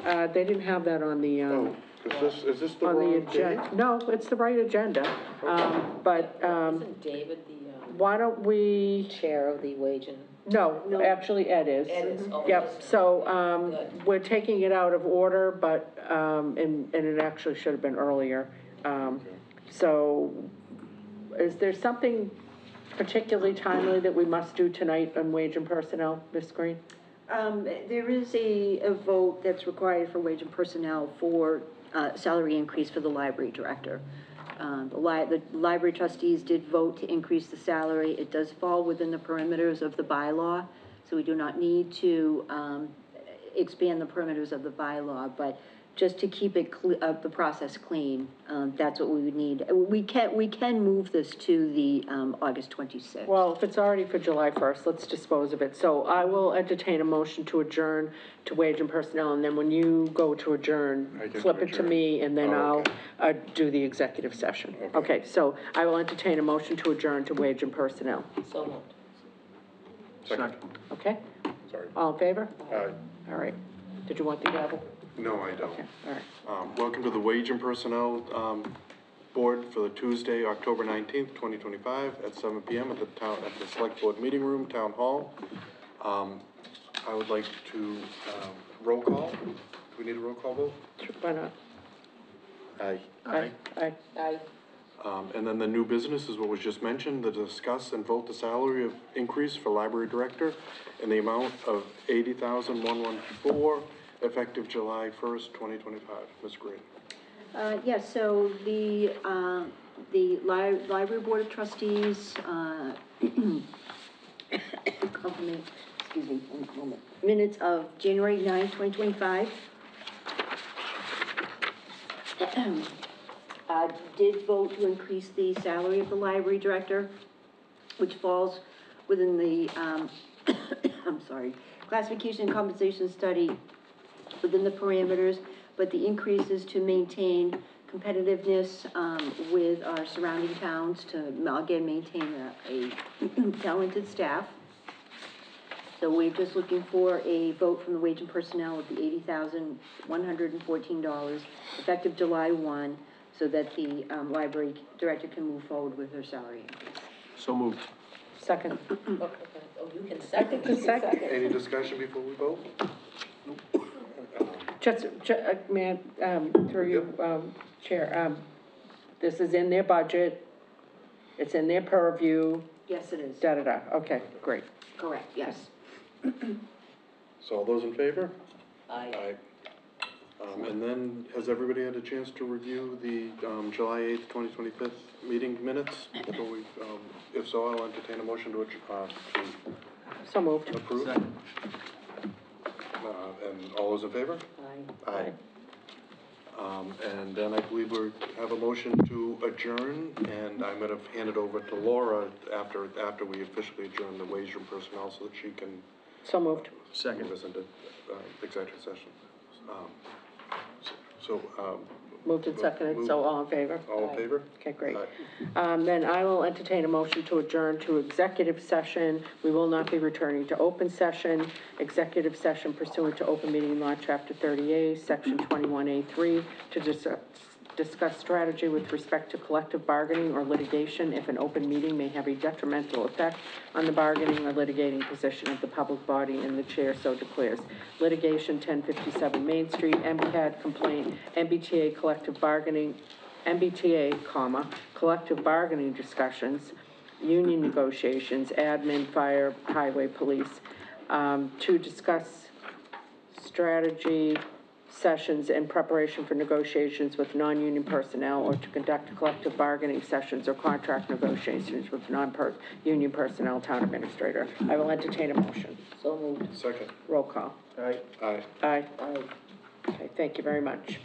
they didn't have that on the, Oh, is this the on the wrong date? agenda. No, it's the right agenda, but, Isn't David the, why don't we, chair of the wage and? no, actually Ed is. Ed is, oh, Yep, yes. so, Good. we're taking it out of order, but, and it actually should have been earlier. So, is there something particularly timely that we must do tonight on wage and personnel, Ms. Green? There is a vote that's required for wage and personnel for salary increase for the library director. The library trustees did vote to increase the salary. It does fall within the perimeters of the bylaw, so we do not need to expand the perimeters of the bylaw, but just to keep it, the process clean, that's what we would need. We can move this to the August 26th. Well, if it's already for July 1st, let's dispose of it. So I will entertain a motion to adjourn to wage and personnel, and then when you go to adjourn, I get to flip it to adjourn. me, and then Oh, I'll do the executive session. Okay. Okay, so I will entertain a motion to adjourn to wage and personnel. So moved. Second. Okay? sorry. All in favor? Aye. All right. Did you want the gavel? No, I don't. Okay, all right. Welcome to the Wage and Personnel, Board for the Tuesday, October 19th, 2025, at 7 PM at the Select Board Meeting Room, Town Hall. I would like to, roll call. Do we need a roll call vote? Sure, why not? Aye. Aye. Aye. Aye. And then the new business is what was just mentioned, to discuss and vote the salary of increase for library director in the amount of $80,114, effective July 1st, 2025. Ms. Green. Yes, so the Library Board of Trustees, compliment, excuse me, one moment, minutes of January 9th, 2025. Did vote to increase the salary of the library director, which falls within the, I'm sorry, classification and compensation study within the parameters, but the increase is to maintain competitiveness, with our surrounding towns to, again, maintain a talented staff. So we're just looking for a vote from the Wage and Personnel of the $80,114, effective July 1, so that the, library director can move forward with her salary increase. So moved. Second. Oh, you can second. the second. Any discussion before we vote? Just, man, through you, Chair, this is in their budget, it's in their purview, Yes, it is. da-da-da, okay, great. Correct, yes. So all those in favor? Aye. Aye. And then, has everybody had a chance to review the, July 8th, 2025 meeting minutes? Before we, if so, I'll entertain a motion to So moved. approve. And all those in favor? Aye. Aye. And then I believe we have a motion to adjourn, and I'm gonna hand it over to Laura after we officially adjourn the Wage and Personnel, so that she can So moved. Second. listen to, executive session. Moved and seconded, so all in favor? All in favor? Okay, great. Aye. Then I will entertain a motion to adjourn to executive session. We will not be returning to open session. Executive session pursuant to open meeting law, chapter 38, section 21A3, to discuss strategy with respect to collective bargaining or litigation if an open meeting may have a detrimental effect on the bargaining or litigating position of the public body, and the chair so declares. Litigation, 1057 Main Street, MCAD complaint, MBTA collective bargaining, MBTA, collective bargaining discussions, union negotiations, admin, fire, highway, police, to discuss strategy sessions in preparation for negotiations with non-union personnel, or to conduct collective bargaining sessions or contract negotiations with non-union personnel, town administrator. I will entertain a motion. So moved. Second. Roll call. Aye. Aye. Aye. Aye. Okay, thank you very much.